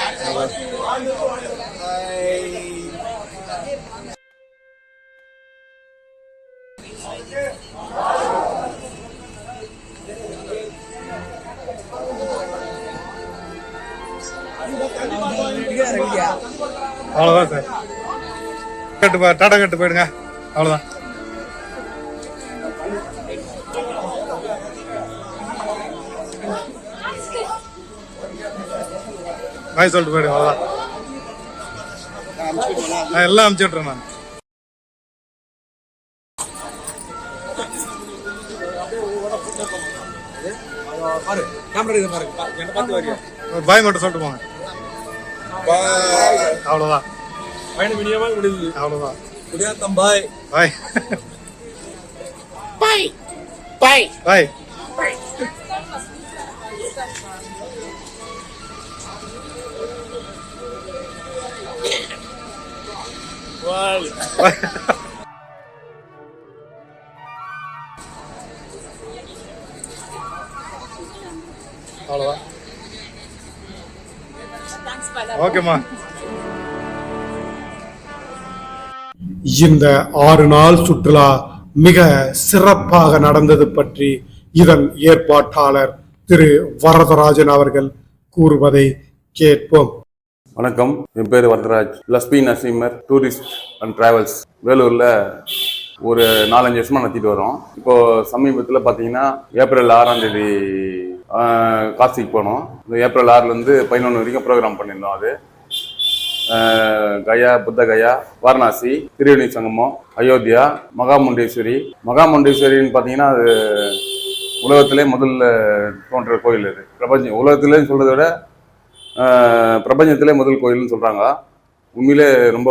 அவ்வளோதான் சார், டாடா கட்டு போயிடுங்க. அவ்வளோதான். பாய் சொல்லிட்டு போயிடுங்க. அவ்வளோதான், நான் எல்லாம் அனுப்பிச்சு விட்றேன். நான் பாய் மட்டும் சொல்லிட்டு போங்க. அவ்வளோதான், அவ்வளோதான். பாய் பாய் பாய் பாய். அவ்வளோதான். ஓகேம்மா. இந்த 6 நாள் சுற்றுலா மிக சிறப்பாக நடந்தது பற்றி இதன் ஏற்பாட்டாளர் திரு வரதராஜன் அவர்கள் கூறுவதை கேட்போம். வணக்கம், என் பேர் Varadaraj. Lakshmi Narasimhar tourist and travels வேலூரில் ஒரு 4-5 வருஷமாக நடத்திட்டு வரோம். இப்போ சமீபத்தில் பார்த்தீங்கன்னா ஏப்ரல் 6ஆம் தேதி காசிக்கு போனோம். இந்த ஏப்ரல் 6லேருந்து 11 வரைக்கும் ப்ரோக்ராம் பண்ணியிருந்தோம். அது கயா, புத்த கயா, வாரணாசி, திரிவேணி சங்கமம், அயோத்தியா, மகாமுண்டேஸ்வரி. மகாமுண்டேஸ்வரின்னு பார்த்தீங்கன்னா அது உலகத்திலே முதல்ல தோன்ற கோயில். அது உலகத்திலே சொல்றதை விட பிரபஞ்சத்திலே முதல் கோயில்னு சொல்கிறாங்க. உண்மையிலே ரொம்ப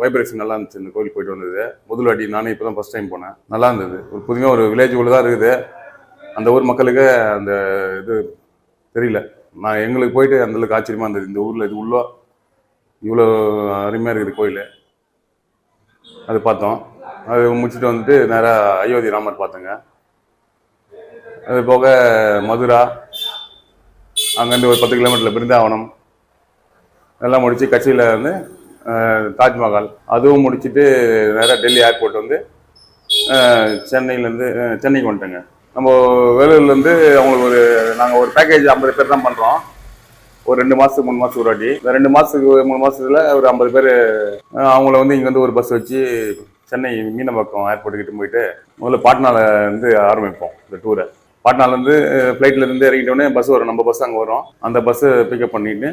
வைப்ரேஷன் நல்லா இருந்துச்சு. இந்த கோயில் போயிட்டு வந்தது முதல் வாட்டி. நானே இப்போ தான் ஃபஸ்ட் டைம் போனேன். நல்லா இருந்தது. ஒரு புதுமையாக ஒரு வில்லேஜ் உள்ள தான் இருக்குது. அந்த ஊர் மக்களுக்கு அந்த இது தெரியல. நான் எங்களுக்கு போயிட்டு அந்தளவுக்கு ஆச்சரியமாக இருந்தது. இந்த ஊரில் இது உள்ள இவ்வளோ அருமையாக இருக்குது கோயில். அது பார்த்தோம். அது முடிச்சுட்டு வந்துட்டு நேராக அயோத்தி ராமர் பார்த்தோங்க. அது போக மதுரா, அங்கேருந்து ஒரு 10 கிலோமீட்டரில் பிருந்தாவனம் எல்லாம் முடித்து கட்சியில் வந்து தாஜ்மஹால் அதுவும் முடிச்சுட்டு நேராக டெல்லி ஏர்போர்ட் வந்து சென்னைக்கு வந்துட்டேங்க. நம்ம வேலூர்லேருந்து அவங்களுக்கு நாங்கள் ஒரு பேக்கேஜ் 50 பேர் தான் பண்ணுறோம். ஒரு 2 மாதத்துக்கு 3 மாதத்துக்கு ஒரு வாட்டி. இந்த 2 மாதத்துக்கு 3 மாதத்துல ஒரு 50 பேர் அவங்கள வந்து இங்கே வந்து ஒரு பஸ் வச்சு சென்னை மீனம்பாக்கம் ஏர்போர்ட்டுக்கிட்டு போயிட்டு முதல்ல பாட்னாவில் இருந்து ஆரம்பிப்போம் இந்த டூரை. பாட்னாலேருந்து ஃப்ளைட்லேருந்து இறங்கிட்டோடனே பஸ் வரும். நம்ம பஸ் அங்கே வரும். அந்த பஸ்ஸை பிக்கப் பண்ணிட்டு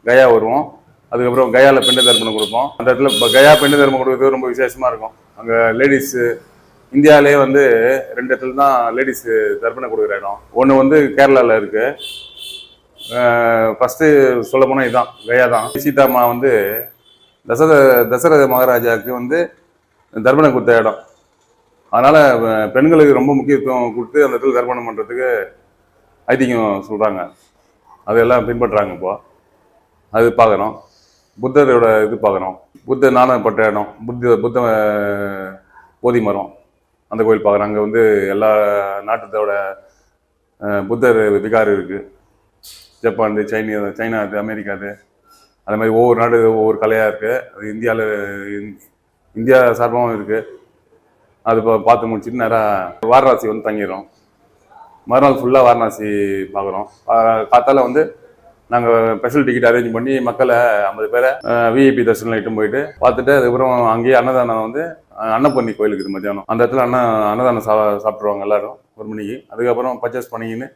கயா வருவோம். அதுக்கப்புறம் கயாவில் பெண்ணை தர்ப்பணம் கொடுப்போம். அந்த இடத்துல கயா பெண்ணை தர்ப்பணம் கொடுக்குறது ரொம்ப விசேஷமாக இருக்கும். அங்கே லேடிஸு இந்தியாவிலே வந்து 2 இடத்துல தான் லேடிஸு தர்ப்பணம் கொடுக்குற இடம். ஒன்று வந்து கேரளாவில் இருக்குது. ஃபஸ்ட்டு சொல்ல போனால் இதுதான் கயா தான். சீதாம்மா வந்து தசரத மகாராஜாவுக்கு வந்து தர்ப்பணம் கொடுத்த இடம். அதனால் பெண்களுக்கு ரொம்ப முக்கியத்துவம் கொடுத்து அந்த இடத்துல தர்ப்பணம் பண்ணுறதுக்கு ஐதீகம் சொல்கிறாங்க. அதெல்லாம் பின்பற்றுறாங்க. இப்போ அது பார்க்குறோம். புத்தரோட இது பார்க்குறோம். புத்த நாணப்பட்ட இடம், புத்த போதி மரம், அந்த கோயில் பார்க்குறோம். அங்கே வந்து எல்லா நாட்டத்தோட புத்தர் விகாரம் இருக்குது. ஜப்பான், சைனா, அமெரிக்கா, அது மாதிரி ஒவ்வொரு நாடு ஒவ்வொரு கலையாக இருக்குது. அது இந்தியா சார்பாகவும் இருக்குது. அது பார்த்து முடிச்சுட்டு நேராக வாரணாசி வந்து தங்கிடுறோம். மறுநாள் ஃபுல்லாக வாரணாசி பார்க்குறோம். காத்தால வந்து நாங்கள் ஸ்பெஷல் டிக்கெட் அரேஞ்ச் பண்ணி மக்களை 50 பேரை விஐபி தரிசனம் இட்டு போயிட்டு பார்த்துட்டு அதுக்கப்புறம் அங்கேயே அன்னதானம் வந்து அன்னப்பன்னி கோயில் இருக்குது மத்தியானம். அந்த இடத்துல அன்னதானம் சாப்பிட்ருவாங்க எல்லாரும் 1 மணிக்கு. அதுக்கப்புறம் பர்ச்சேஸ் பண்ணிக்கின்னு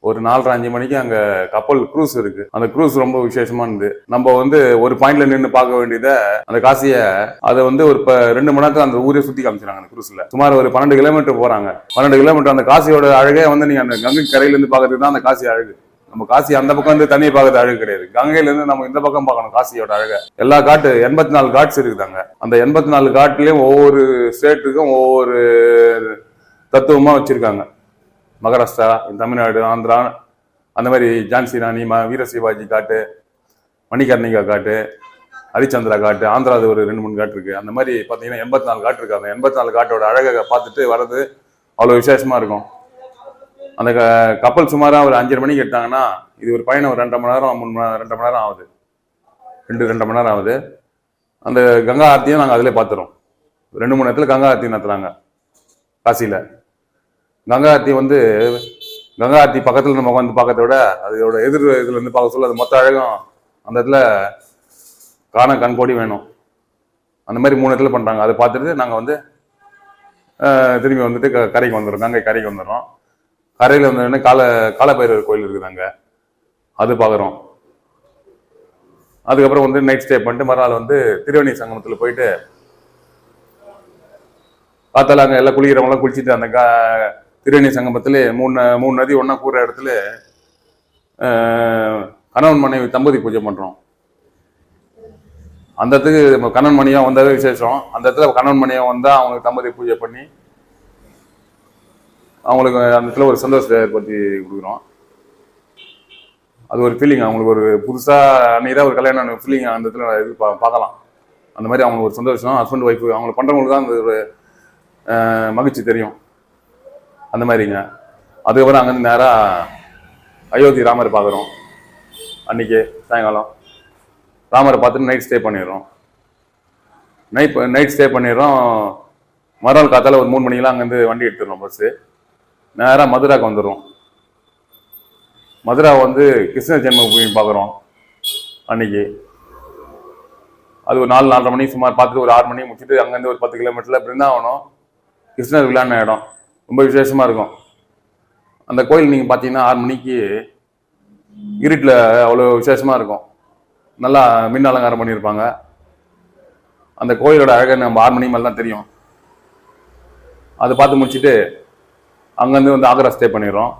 ஒரு 4:30-5 மணிக்கு அங்கே கப்பல் க்ரூஸ் இருக்குது. அந்த க்ரூஸ் ரொம்ப விசேஷமாக இருந்தது. நம்ம வந்து ஒரு பாயிண்ட்ல நின்று பார்க்க வேண்டியதை அந்த காசியை அதை வந்து ஒரு 2 மணி நேரத்தில் அந்த ஊரே சுற்றி காமிச்சிடாங்க. அந்த க்ரூஸில் சுமார் ஒரு 12 கிலோமீட்டர் போகிறாங்க. 12 கிலோமீட்டர் அந்த காசியோட அழகே வந்து நீங்கள் அந்த கங்கை கரையிலேருந்து பார்க்கறதுக்கு தான் அந்த காசி அழகு. நம்ம காசி அந்த பக்கம் வந்து தண்ணியை பார்க்கறது அழகு கிடையாது. கங்கையில இருந்து நம்ம இந்த பக்கம் பார்க்கணும் காசியோட அழக. எல்லா காட்டு 84 காட்ஸ் இருக்குதாங்க. அந்த 84 காட்டுலயும் ஒவ்வொரு ஸ்டேட்டுக்கும் ஒவ்வொரு தத்துவமா வச்சிருக்காங்க. மகாராஷ்டிரா, தமிழ்நாடு, ஆந்திரா, அந்த மாதிரி ஜான்சி ராணி, வீர சிவாஜி காட்டு, மணிகர்ணிகா காட்டு, ஹரிச்சந்திரா காட்டு, ஆந்திராது ஒரு 2-3 காட்டு இருக்கு. அந்த மாதிரி பார்த்தீங்கன்னா 84 காட்டு இருக்கு. அந்த 84 காட்டோட அழகை பார்த்துட்டு வர்றது அவ்வளோ விசேஷமா இருக்கும். அந்த கப்பல் சுமாராக ஒரு 5:30 மணிக்கு எடுத்தாங்கன்னா இது ஒரு பயணம் ஒரு 2.5 மணி நேரம் 2.5 மணி நேரம் ஆகுது. 2.5 மணி நேரம் ஆகுது. அந்த கங்கா ஆர்த்தியும் நாங்கள் அதிலே பார்த்துறோம். 2-3 இடத்துல கங்கா ஆர்த்தி நடத்துறாங்க காசியில். கங்கா ஆர்த்தி வந்து கங்கா ஆர்த்தி பக்கத்தில் நம்ம வந்து பார்க்கறத விட அதோட எதிர் இதுல இருந்து பார்க்க சொல்ல அது மொத்த அழகும் அந்த இடத்துல காண கண்கோடி வேணும். அந்த மாதிரி 3 இடத்துல பண்றாங்க. அதை பார்த்துட்டு நாங்கள் வந்து திரும்பி வந்துட்டு கரைக்கு வந்துடுறோம். கங்கை கரைக்கு வந்துடுறோம். கரையில் வந்தோடனே காலபைரவர் கோயில் இருக்குதாங்க, அது பார்க்குறோம். அதுக்கப்புறம் வந்து நைட் ஸ்டே பண்ணிட்டு மறுநாள் வந்து திருவேணி சங்கமத்தில் போயிட்டு பார்த்தால அங்கே எல்லாம் குளிக்கிறவங்களாம் குளிச்சுட்டு அந்த திருவேணி சங்கமத்திலே 3 நதி ஒன்றா கூற இடத்துல கணவன் மனைவி தம்பதி பூஜை பண்ணுறோம். அந்த இடத்துக்கு கணவன் மணியாக வந்தாவே விசேஷம். அந்த இடத்துல கணவன் மணியாக வந்தால் அவங்களுக்கு தம்பதி பூஜை பண்ணி அவங்களுக்கு அந்த இடத்துல ஒரு சந்தோஷத்தை ஏற்படுத்தி கொடுக்குறோம். அது ஒரு ஃபீலிங், அவங்களுக்கு ஒரு புதுசாக அன்றைக்கி ஒரு கல்யாணம் ஃபீலிங் அந்த இடத்துல இது பார்க்கலாம். அந்த மாதிரி அவங்களுக்கு ஒரு சந்தோஷம். ஹஸ்பண்ட் ஒய்ஃபு அவங்க பண்ணுறவங்களுக்கு தான் அந்த ஒரு மகிழ்ச்சி தெரியும். அந்த மாதிரிங்க. அதுக்கப்புறம் அங்கேருந்து நேராக அயோத்தி ராமர் பார்க்குறோம். அன்றைக்கி சாயங்காலம் ராமரை பார்த்துட்டு நைட் ஸ்டே பண்ணிடுறோம். நைட் ஸ்டே பண்ணிடுறோம். மறுநாள் காத்தால ஒரு 3 மணிக்கெல்லாம் அங்கேருந்து வண்டி எடுத்துடுறோம் பஸ்ஸு. நேராக மதுராக்கு வந்துடுறோம். மதுரா வந்து கிருஷ்ண ஜென்மபூமி பார்க்குறோம் அன்னைக்கு. அது ஒரு 4-4:30 மணி சுமார் பார்த்துட்டு ஒரு 6 மணி முடிச்சுட்டு அங்கேருந்து ஒரு 10 கிலோமீட்டரில் பிருந்தாவனம் கிருஷ்ணர் விளையாடின இடம் ரொம்ப விசேஷமாக இருக்கும். அந்த கோயில் நீங்கள் பார்த்தீங்கன்னா 6 மணிக்கு இருட்டில் அவ்வளோ விசேஷமாக இருக்கும். நல்லா மின் அலங்காரம் பண்ணியிருப்பாங்க. அந்த கோயிலோட அழகை நம்ம 6 மணி மேலே தான் தெரியும். அதை பார்த்து முடிச்சுட்டு அங்கேருந்து வந்து ஆக்ரா ஸ்டே பண்ணிடுறோம்.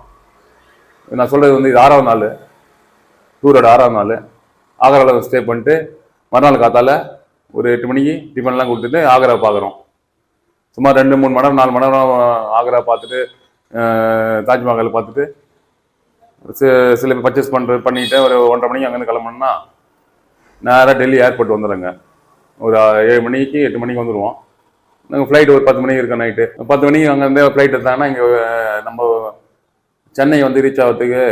நான் சொல்கிறது வந்து இது 6வது நாள், டூரோட 6வது நாள். ஆக்ராவில் ஸ்டே பண்ணிட்டு மறுநாள் காத்தால ஒரு 8 மணிக்கு டிஃபன்லாம் கொடுத்துட்டு ஆக்ரா பார்க்குறோம். சுமார் 2-3 மணி நேரம் 4 மணி நேரம் ஆக்ரா பார்த்துட்டு தாஜ்மஹால் பார்த்துட்டு சில பர்ச்சேஸ் பண்ணிட்டு ஒரு 1:30 மணிக்கு அங்கேருந்து கிளம்பணும்னா நேராக டெல்லி ஏர்போர்ட் வந்துடுங்க. ஒரு 7 மணிக்கு 8 மணிக்கு வந்துடுவோம். நாங்கள் ஃப்ளைட் ஒரு 10 மணிக்கு இருக்கோம். நைட்டு 10 மணிக்கு அங்கேருந்து ஃப்ளைட் எடுத்தாங்கன்னா இங்கே நம்ம சென்னை வந்து ரீச் ஆகிறதுக்கு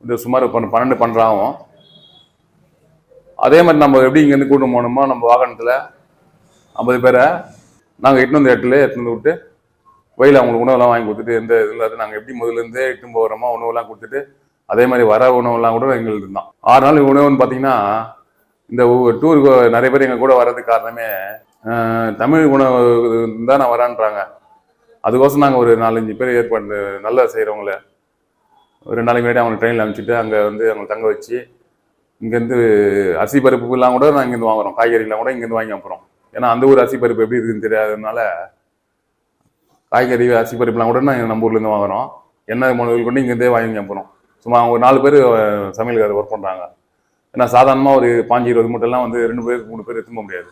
இது சுமார் 12 ஆகும். அதே மாதிரி நம்ம எப்படி இங்கேருந்து கூட்டு போகணுமோ நம்ம வாகனத்தில் 50 பேரை நாங்கள் எடுத்துன்னு விட்டு வயலில் அவங்களுக்கு உணவெல்லாம் வாங்கி கொடுத்துட்டு எந்த இதில் நாங்கள் எப்படி முதலேருந்தே இட்டுன்னு போகிறோமோ உணவெல்லாம் கொடுத்துட்டு அதே மாதிரி வர உணவெல்லாம் கூட எங்களுக்கு இருந்தான். 6 நாள் உணவுன்னு பார்த்தீங்கன்னா இந்த டூருக்கு நிறைய பேர் எங்கள் கூட வர்றதுக்கு காரணமே தமிழ் உணவு தான் நான் வரான்றாங்க. அதுக்கோசம் நாங்கள் ஒரு 4-5 பேர் ஏற்பாடு நல்லா செய்கிறவங்கள ஒரு 2 நாளைக்கு முன்னாடி அவங்க ட்ரெயினில் அனுப்பிச்சிட்டு அங்கே வந்து அவங்க தங்க வச்சு இங்கேருந்து அரிசி பருப்புலாம் கூட நான் இங்கேருந்து வாங்குறோம். காய்கறிலாம் கூட இங்கேருந்து வாங்கி அனுப்புகிறோம். ஏன்னா அந்த ஊர் அரிசி பருப்பு எப்படி இருக்குதுன்னு தெரியாததுனால காய்கறி அரிசி பருப்புலாம் கூட நான் நம்ம ஊர்லேருந்து வாங்குறோம். எண்ணெய் மூலங்கள் கொண்டு இங்கேருந்தே வாங்கி அனுப்புகிறோம். சும்மா அவங்க 4 பேர் சமையல்காரர் ஒர்க் பண்ணுறாங்க. ஏன்னா சாதாரணமாக ஒரு 5-20 மூட்டைலாம் வந்து 2 பேர் 3 பேர் எடுத்துக்க முடியாது.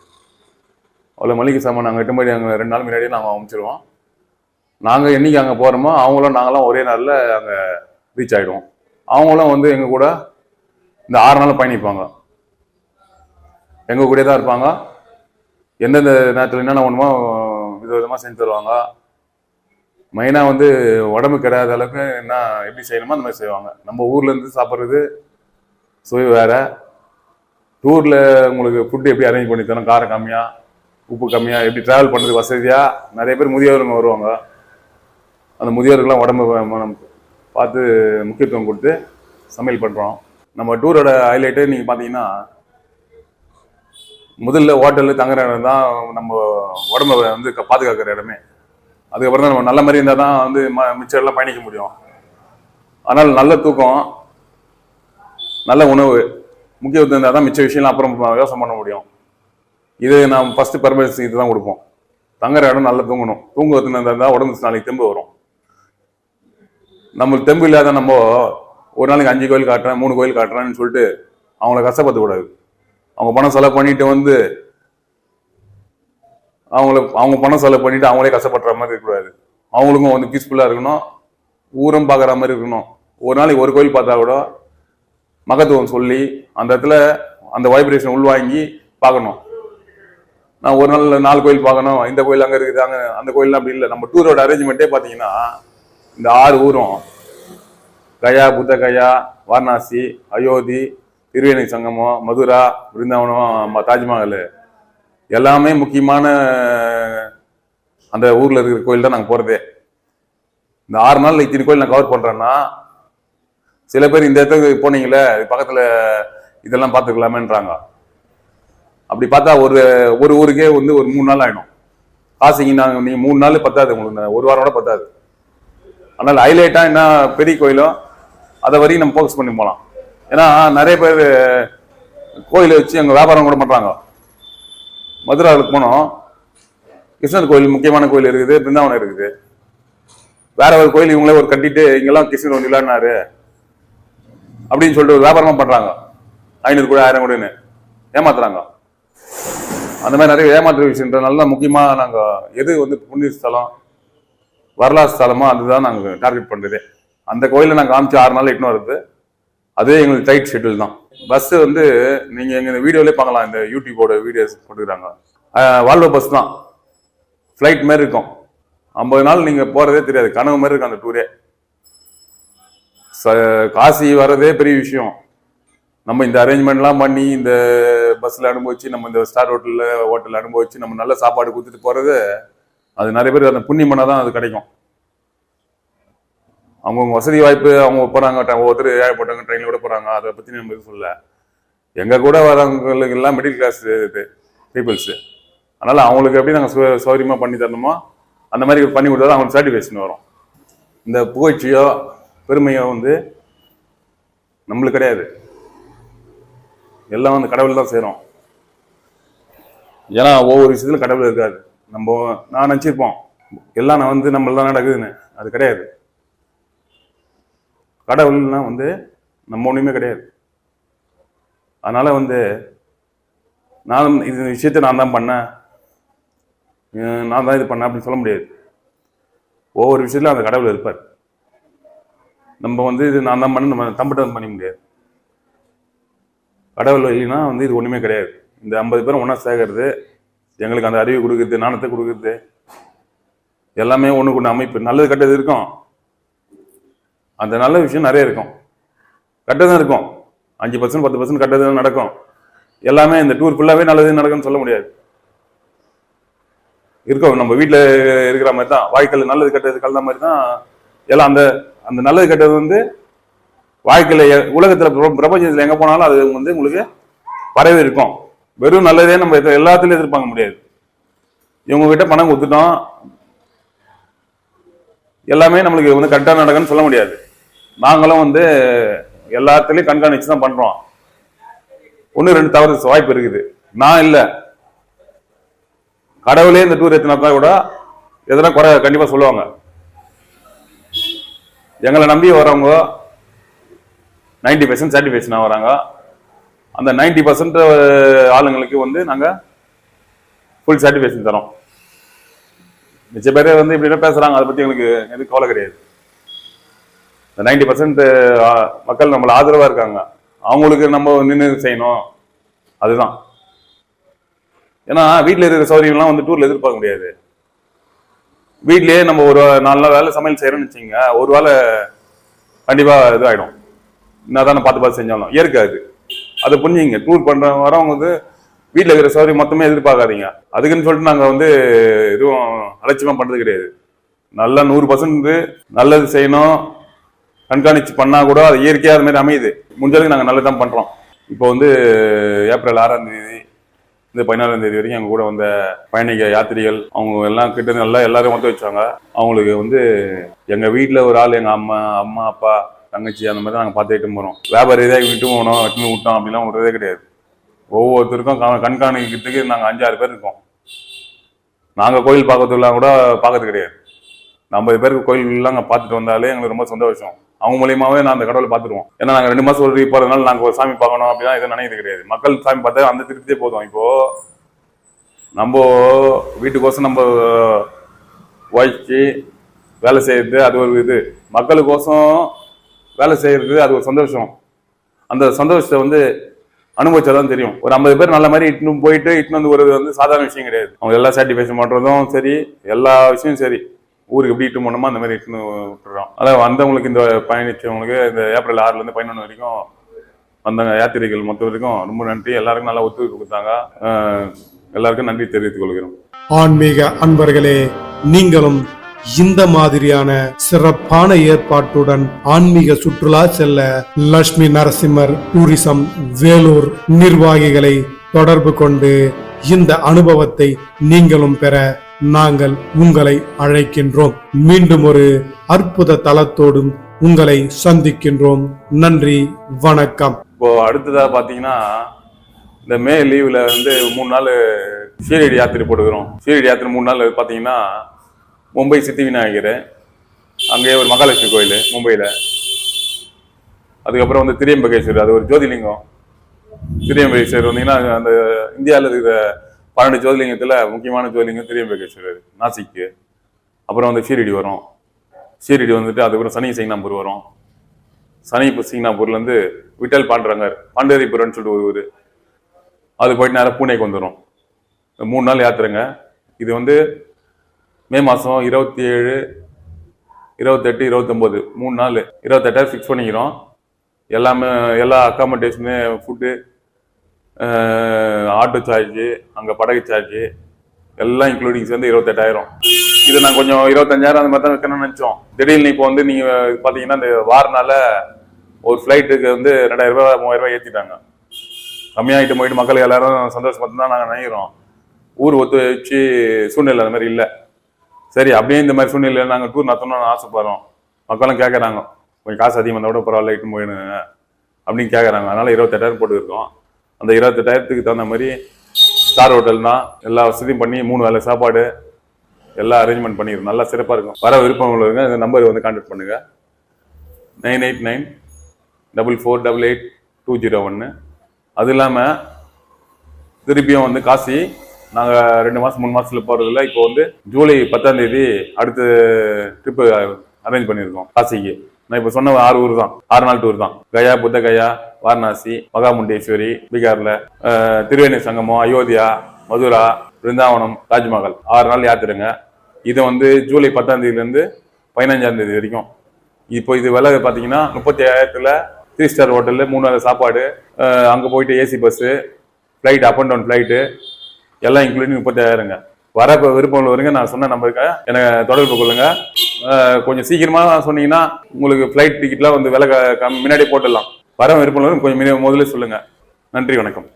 அவ்வளோ மளிகை சாமான் நாங்கள் 8 மணி அங்கே 2 நாள் முன்னாடியே நாங்கள் அனுப்பிச்சிடுவோம். நாங்கள் என்றைக்கு அங்கே போகிறோமோ அவங்களும் நாங்களாம் ஒரே நாளில் அங்கே ரீச் ஆகிடுவோம். அவங்களும் வந்து எங்கள் கூட இந்த 6 நாள் பயணிப்பாங்க. எங்கள் கூடயே தான் இருப்பாங்க. எந்தெந்த நேரத்தில் என்னென்ன ஒன்றுமோ விதவிதமாக செஞ்சு தருவாங்க. மெயினாக வந்து உடம்பு கிடையாத அளவுக்கு என்ன எப்படி செய்யணுமோ அந்த மாதிரி செய்வாங்க. நம்ம ஊர்லேருந்து சாப்பிட்றது சுவை வேறு. டூரில் உங்களுக்கு ஃபுட்டு எப்படி அரேஞ்ச் பண்ணி தரோம், காரம் கம்மியாக உப்பு கம்மியாக எப்படி ட்ராவல் பண்ணுறது வசதியாக நிறைய பேர் முதியோருங்க வருவாங்க. அந்த முதியோருக்கெல்லாம் உடம்பு பார்த்து முக்கியத்துவம் கொடுத்து சமையல் பண்ணுறோம். நம்ம டூரோட ஹைலைட்டே நீங்கள் பார்த்தீங்கன்னா முதல்ல ஹோட்டலில் தங்குற இடம் தான் நம்ம உடம்பை வந்து பாதுகாக்கிற இடமே. அதுக்கப்புறம் தான் நம்ம நல்ல மாதிரி இருந்தால் தான் வந்து மிச்சம் எல்லாம் பயணிக்க முடியும். அதனால் நல்ல தூக்கம், நல்ல உணவு முக்கியத்துவம் இருந்தால் தான் மிச்ச விஷயம்லாம் அப்புறம் யோசனை பண்ண முடியும். இது நான் ஃபஸ்ட்டு பர்மனன்ஸ் இது தான் கொடுப்போம். தங்குற இடம் நல்லா தூங்கணும். தூங்குவதுன்னு இருந்தால் தான் உடம்பு நாளைக்கு தெம்பு வரும். நம்மளுக்கு தெம்பு இல்லாத நம்ம ஒரு நாளைக்கு 5 கோயில் காட்டுறேன் 3 கோயில் காட்டுறேன்னு சொல்லிட்டு அவங்கள கஷ்டப்படுத்தக்கூடாது. அவங்க பணம் செலவு பண்ணிட்டு வந்து அவங்க பணம் செலவு பண்ணிட்டு அவங்களே கஷ்டப்படுற மாதிரி இருக்கக்கூடாது. அவங்களுக்கும் வந்து பீஸ்ஃபுல்லாக இருக்கணும், ஊரும் பார்க்குற மாதிரி இருக்கணும். ஒரு நாளைக்கு ஒரு கோயில் பார்த்தா கூட மகத்துவம் சொல்லி அந்த இடத்துல அந்த வைப்ரேஷன் உள்வாங்கி பார்க்கணும். நான் ஒரு நாள் 4 கோயில் பார்க்கணும், இந்த கோயில் அங்கே இருக்குது அங்கே அந்த கோயில்லாம் அப்படி இல்லை. நம்ம டூரோட அரேஞ்ச்மெண்ட்டே பார்த்தீங்கன்னா இந்த 6 ஊரும் கயா, புத்த கயா, வாரணாசி, அயோத்தி, திருவேணி சங்கமம், மதுரா, பிருந்தாவனம், தாஜ்மஹால் எல்லாமே முக்கியமான அந்த ஊரில் இருக்கிற கோயில் தான் நாங்கள் போகிறதே. இந்த 6 நாள் இத்தனை கோயில் நான் கவர் பண்ணுறேன்னா சில பேர் இந்த இடத்துக்கு போனீங்களே பக்கத்தில் இதெல்லாம் பார்த்துக்கலாமேன்றாங்க. அப்படி பார்த்தா ஒரு ஊருக்கே வந்து ஒரு 3 நாள் ஆகிடும். காசிக்கு நீங்கள் 3 நாள் பத்தாது, உங்களுக்கு ஒரு வாரம் கூட பத்தாது. அதனால் ஹைலைட்டாக என்ன பெரிய கோயிலோ அதை வரையும் நம்ம ஃபோக்கஸ் பண்ணி போகலாம். ஏன்னா நிறைய பேர் கோயிலை வச்சு அங்கே வியாபாரம் கூட பண்ணுறாங்க. மதுராவுக்கு போனோம், கிருஷ்ணர் கோயில் முக்கியமான கோயில் இருக்குது, பிருந்தாவனம் இருக்குது. வேற ஒரு கோயில் இவங்களே ஒரு கட்டிட்டு இங்கெல்லாம் கிருஷ்ணர் வந்து விளையாடினாரு அப்படின்னு சொல்லிட்டு ஒரு வியாபாரமாக பண்ணுறாங்க. 500 கூட 1000 கூடன்னு ஏமாத்துறாங்க. அந்த மாதிரி நிறைய ஏமாற்று விஷயன்றதுனால தான் முக்கியமாக நாங்கள் எது வந்து புண்ணிய ஸ்தலம் வரலாற்று ஸ்தலமோ அதுதான் நாங்கள் டார்கெட் பண்ணுறதே. அந்த கோயிலை நாங்கள் காமிச்சு 6 நாள் எட்டுன்னு வருது. அதே எங்களுக்கு டைட் ஷெட்யூல் தான். பஸ்ஸு வந்து நீங்கள் எங்கள் இந்த வீடியோலேயே பார்க்கலாம், இந்த யூடியூபோட வீடியோஸ் போட்டுக்கிறாங்க. வால்வோ பஸ் தான், ஃப்ளைட் மாதிரி இருக்கும். 50 நாள் நீங்கள் போகிறதே தெரியாது, கனவு மாதிரி இருக்கும் அந்த டூரே. காசி வர்றதே பெரிய விஷயம். நம்ம இந்த அரேஞ்ச்மெண்ட்லாம் பண்ணி இந்த பஸ்ஸில் அனுபவிச்சு நம்ம இந்த ஸ்டார் ஹோட்டலில் அனுபவிச்சு நம்ம நல்ல சாப்பாடு கொடுத்துட்டு போகிறது, அது நிறைய பேர் அந்த புண்ணியம் பண்ணால் தான் அது கிடைக்கும். அவங்கவுங்க வசதி வாய்ப்பு அவங்க போகிறாங்க, ஒவ்வொருத்தர் ஏழைப்பட்டவங்க ட்ரெயினில் கூட போகிறாங்க, அதை பற்றி நம்ம இது சொல்ல. எங்கள் கூட வரவங்களுக்கு எல்லாம் மிடில் கிளாஸ் பீப்புள்ஸு. அதனால் அவங்களுக்கு எப்படி நாங்கள் சௌகரியமாக பண்ணி தரணுமோ அந்த மாதிரி பண்ணி கொடுத்தா அவங்களுக்கு சாட்டிஸ்ஃபேக்ஷன் வரும். இந்த புகழ்ச்சியோ பெருமையோ வந்து நம்மளுக்கு கிடையாது, எல்லாம் வந்து கடவுள் தான் செய்கிறோம். ஏன்னா ஒவ்வொரு விஷயத்துலையும் கடவுள் இருக்காது. நான் நினச்சிருப்போம் எல்லாம் நான் வந்து நம்மளதான் நடக்குதுன்னு, அது கிடையாது. கடவுள்னா வந்து நம்ம ஒன்றுமே கிடையாது. அதனால வந்து நான் இந்த விஷயத்த நான் தான் பண்ணேன், நான் தான் இது பண்ணேன் அப்படின்னு சொல்ல முடியாது. ஒவ்வொரு விஷயத்துலையும் அந்த கடவுள் இருப்பார். நம்ம வந்து இது நான் தான் பண்ண நம்ம கம்ப்யூட்டர் பண்ண முடியாது. கடவுள் இல்லைன்னா வந்து இது ஒன்றுமே கிடையாது. இந்த 50 பேரும் ஒன்றா சேர்க்கறது, எங்களுக்கு அந்த அறிவு கொடுக்குறது, ஞானத்தை கொடுக்குறது, எல்லாமே ஒன்றுக்கு ஒன்று அமைப்பு. நல்லது கெட்டது இருக்கும், அந்த நல்ல விஷயம் நிறைய இருக்கும், கெட்டதும் இருக்கும். 5% 10% கெட்டது நடக்கும். எல்லாமே இந்த டூர் ஃபுல்லாகவே நல்லது நடக்கும்னு சொல்ல முடியாது. இருக்கும் நம்ம வீட்டில் இருக்கிற மாதிரி தான், வாழ்க்கையில் நல்லது கெட்டது கலந்த மாதிரி தான் எல்லாம். அந்த அந்த நல்லது கெட்டது வந்து வாழ்க்கையில் உலகத்தில் பிரபஞ்சத்தில் எங்கே போனாலும் அது வந்து உங்களுக்கு வரவே இருக்கும். வெறும் நல்லதே நம்ம எல்லாத்துலையும் எதிர்பார்க்க முடியாது. இவங்க கிட்ட பணம் கொடுத்துட்டோம் எல்லாமே நம்மளுக்கு வந்து கரெக்டாக நடக்குன்னு சொல்ல முடியாது. நாங்களும் வந்து எல்லாத்துலேயும் கண்காணிச்சு தான் பண்ணுறோம். 1-2 தவறு வாய்ப்பு இருக்குது. நான் இல்லை, கடவுளே இந்த டூர் எத்தனை கூட எதனா குறை கண்டிப்பாக சொல்லுவாங்க. எங்களை நம்பி வரவங்க 90% சாட்டிஸ்ஃபேக்ஷனாக வராங்க. அந்த 90% ஆளுங்களுக்கு வந்து நாங்கள் ஃபுல் சாட்டிஸ்ஃபேக்ஷன் தரோம். மிச்ச பேர் வந்து இப்படி பேசுகிறாங்க, அதை பற்றி எங்களுக்கு எதுவும் கவலை கிடையாது. இந்த 90% மக்கள் நம்மளை ஆதரவாக இருக்காங்க, அவங்களுக்கு நம்ம நின்று செய்யணும், அதுதான். ஏன்னா வீட்டில் இருக்கிற சௌகரியம்லாம் வந்து டூரில் எதிர்பார்க்க முடியாது. வீட்லேயே நம்ம ஒரு 4 நாள் வேலை சமையல் செய்கிறோன்னு வச்சுங்க, ஒரு வேலை கண்டிப்பாக இதாகிடும். என்னதான் பார்த்து செஞ்சாலும் இயற்கை அதை புரிஞ்சுங்க. டூர் பண்ணுற வரவங்க வந்து வீட்டில் இருக்கிற சௌகரியம் மொத்தமே எதிர்பார்க்காதீங்க. அதுக்குன்னு சொல்லிட்டு நாங்கள் வந்து எதுவும் அலட்சியமாக பண்ணுறது கிடையாது. நல்லா 100% நல்லது செய்யணும், கண்காணிச்சு பண்ணால் கூட அது இயற்கையாக அது மாதிரி அமையுது. முடிஞ்சளவுக்கு நாங்கள் நல்லது தான் பண்ணுறோம். இப்போ வந்து ஏப்ரல் 6ஆம் தேதி இந்த 14ஆம் தேதி வரைக்கும் எங்கள் கூட வந்த பயணிக யாத்திரிகள் அவங்க எல்லாம் கிட்ட நல்லா எல்லாரும் மொத்தம் வச்சாங்க. அவங்களுக்கு வந்து எங்கள் வீட்டில் ஒரு ஆள், எங்கள் அம்மா அப்பா தங்கச்சி அந்த மாதிரி தான் நாங்கள் பார்த்துட்டு போகிறோம். வியாபாரி இதாக விட்டு போகணும் வெட்டு விட்டோம் அப்படிலாம் விடுறதே கிடையாது. ஒவ்வொருத்தருக்கும் கண்காணிக்கிறதுக்கு நாங்கள் 5-6 பேர் இருக்கோம். நாங்கள் கோயில் பார்க்கறதுலாம் கூட பார்க்கறது கிடையாது. 50 பேருக்கு கோயிலெலாம் நாங்கள் பார்த்துட்டு வந்தாலே எங்களுக்கு ரொம்ப சந்தோஷம். அவங்க மூலியமாவே நான் அந்த கடவுளை பார்த்துருவோம். ஏன்னா நாங்கள் 2 மாசம் ஒரு போறதுனால நாங்கள் ஒரு சாமி பார்க்கணும் அப்படிலாம் எதுவும் நினைக்கிறது கிடையாது. மக்கள் சாமி பார்த்தா அந்த திருப்தியே போதும். இப்போ நம்ம வீட்டுக்கோசம் நம்ம உழைச்சி வேலை செய்யறது அது ஒரு இது, மக்களுக்கோசம் வேலை செய்யறது அது ஒரு சந்தோஷம். அந்த சந்தோஷத்தை வந்து அனுபவிச்சாதான் தெரியும். ஒரு 50 பேர் நல்ல மாதிரி இட்டுன்னு வந்து ஒரு வந்து சாதாரண விஷயம் கிடையாது. அவங்க எல்லா சாட்டிஸ்ஃபேக்ஷன் பண்றதும் சரி, எல்லா விஷயமும் சரி, ஊருக்கு எப்படி இட்டு போனோமோ அந்த மாதிரி இட்டுன்னு விட்டுறோம். அதாவது வந்தவங்களுக்கு இந்த பயணிச்சவங்களுக்கு இந்த ஏப்ரல் 6லேருந்து 11 வரைக்கும் வந்தாங்க யாத்திரைகள் மொத்தம் வரைக்கும் ரொம்ப நன்றி. எல்லாருக்கும் நல்லா ஒத்துழைப்பு கொடுத்தாங்க. எல்லாருக்கும் நன்றி தெரிவித்துக் கொள்கிறோம். ஆன்மீக அன்பர்களே, நீங்களும் இந்த மாதிரியான சிறப்பான ஏற்பாட்டுடன் ஆன்மீக சுற்றுலா செல்ல லட்சுமி நரசிம்மர் டூரிசம் வேலூர் நிர்வாகிகளை தொடர்பு கொண்டு இந்த அனுபவத்தை நீங்களும் பெற நாங்கள் உங்களை அழைக்கின்றோம். மீண்டும் ஒரு அற்புத தலத்தோடும் உங்களை சந்திக்கின்றோம். நன்றி, வணக்கம். இப்போ அடுத்ததா பாத்தீங்கன்னா இந்த மே லீவ்ல வந்து 3 நாள் ஷீரடி யாத்திரை போட்டுக்கிறோம். ஷீரடி யாத்திரை 3 நாள் பாத்தீங்கன்னா மும்பை சித்தி விநாயகர், அங்கேயே ஒரு மகாலட்சுமி கோயில் மும்பையில், அதுக்கப்புறம் வந்து திரியம்பகேஸ்வர், அது ஒரு ஜோதிலிங்கம். திரியம்பகேஸ்வர் வந்தீங்கன்னா அந்த இந்தியாவில் இருக்கிற 12 ஜோதிலிங்கத்தில் முக்கியமான ஜோதிலிங்கம் திரியம்பகேஸ்வரர் நாசிக்கு. அப்புறம் வந்து ஷீரடி வரும். ஷீரடி வந்துட்டு அதுக்கப்புறம் சனி சிங்னாப்பூர் வரும். சனி சிங்னாப்பூர்லேருந்து விட்டல் பாண்டரங்கர் பாண்டரிபுரம்னு சொல்லிட்டு ஒரு ஊர், அது போயிட்டு நேரம் பூனேக்கு வந்துடும். 3 நாள் யாத்திரைங்க. இது வந்து மே மாதம் 27, 28, 29 3 நாள் 28 ஃபிக்ஸ் பண்ணிக்கிறோம். எல்லாமே எல்லா அக்காமடேஷனு, ஃபுட்டு, ஆட்டோ சார்ஜு, அங்கே படகு சார்ஜு எல்லாம் இன்க்ளூடிங் சேர்ந்து 28,000. இது நான் கொஞ்சம் 25,000 அந்த மாதிரி தான் வைக்கணும்னு நினச்சோம். திடீர்னு இப்போ வந்து நீங்கள் பார்த்தீங்கன்னா இந்த வாரனால ஒரு ஃப்ளைட்டுக்கு வந்து 2,000 ரூபாய் 3,000 ரூபாய் ஏற்றிட்டாங்க. கம்மியாகிட்டு போயிட்டு மக்கள் எல்லாரும் சந்தோஷப்பட்டு தான் நாங்கள் நினைக்கிறோம். ஊர் ஒத்து வச்சு சூழ்நிலை அந்த மாதிரி இல்லை. சரி, அப்படியே இந்த மாதிரி சூழ்நிலையில் நாங்கள் டூர் நடத்தணும்னு ஆசைப்படுறோம். மக்களும் கேட்குறாங்க, கொஞ்சம் காசு அதிகமாக இருந்தால் கூட பரவாயில்ல இட்டுன்னு போயிடுங்க அப்படின்னு கேட்குறாங்க. அதனால் 28,000 போட்டுருக்கோம். அந்த 28,000க்கு தகுந்த மாதிரி ஸ்டார் ஹோட்டல்னா எல்லா வசதியும் பண்ணி 3 வேளை சாப்பாடு எல்லாம் அரேஞ்ச்மெண்ட் பண்ணிடுறோம். நல்லா சிறப்பாக இருக்கும். வர விருப்பம் உள்ளவங்க இந்த நம்பர் வந்து கான்டாக்ட் பண்ணுங்க. 9894488201. அது இல்லாமல் திருப்பியும் வந்து காசி நாங்கள் 2 மாதம் 3 மாதத்தில் போகிறதில்ல. இப்போ வந்து ஜூலை 10ஆம் தேதி அடுத்த ட்ரிப்பு அரேஞ்ச் பண்ணியிருக்கோம் காசிக்கு. நான் இப்போ சொன்ன 6 ஊர் தான், 6 நாள் டூர் தான். கயா, புத்த கயா, வாரணாசி, மகாமுண்டேஸ்வரி பீகாரில், திருவேணி சங்கமம், அயோத்தியா, மதுரா, பிருந்தாவனம், தாஜ்மஹால் 6 நாள் யாத்திரைங்க. இது வந்து ஜூலை 10ஆம் தேதியிலேருந்து 15ஆம் தேதி வரைக்கும். இப்போ இது விலை பார்த்தீங்கன்னா 35,000ல் 3 ஸ்டார் ஹோட்டலில் 3 வேளை சாப்பாடு, அங்கே போயிட்டு AC bus, flight, up and down flight எல்லாம் இன்க்ளூடிங் 35,000ங்க. வர விருப்பம் உள்ளவருங்க நான் சொன்ன நம்பருக்கு எனக்கு தொடர்பு கொள்ளுங்க. கொஞ்சம் சீக்கிரமாக சொன்னீங்கன்னா உங்களுக்கு ஃப்ளைட் டிக்கெட்லாம் வந்து விலை முன்னாடியே போட்டுடலாம். வர விருப்பம் உள்ளவங்க கொஞ்சம் முதல்ல சொல்லுங்க. நன்றி, வணக்கம்.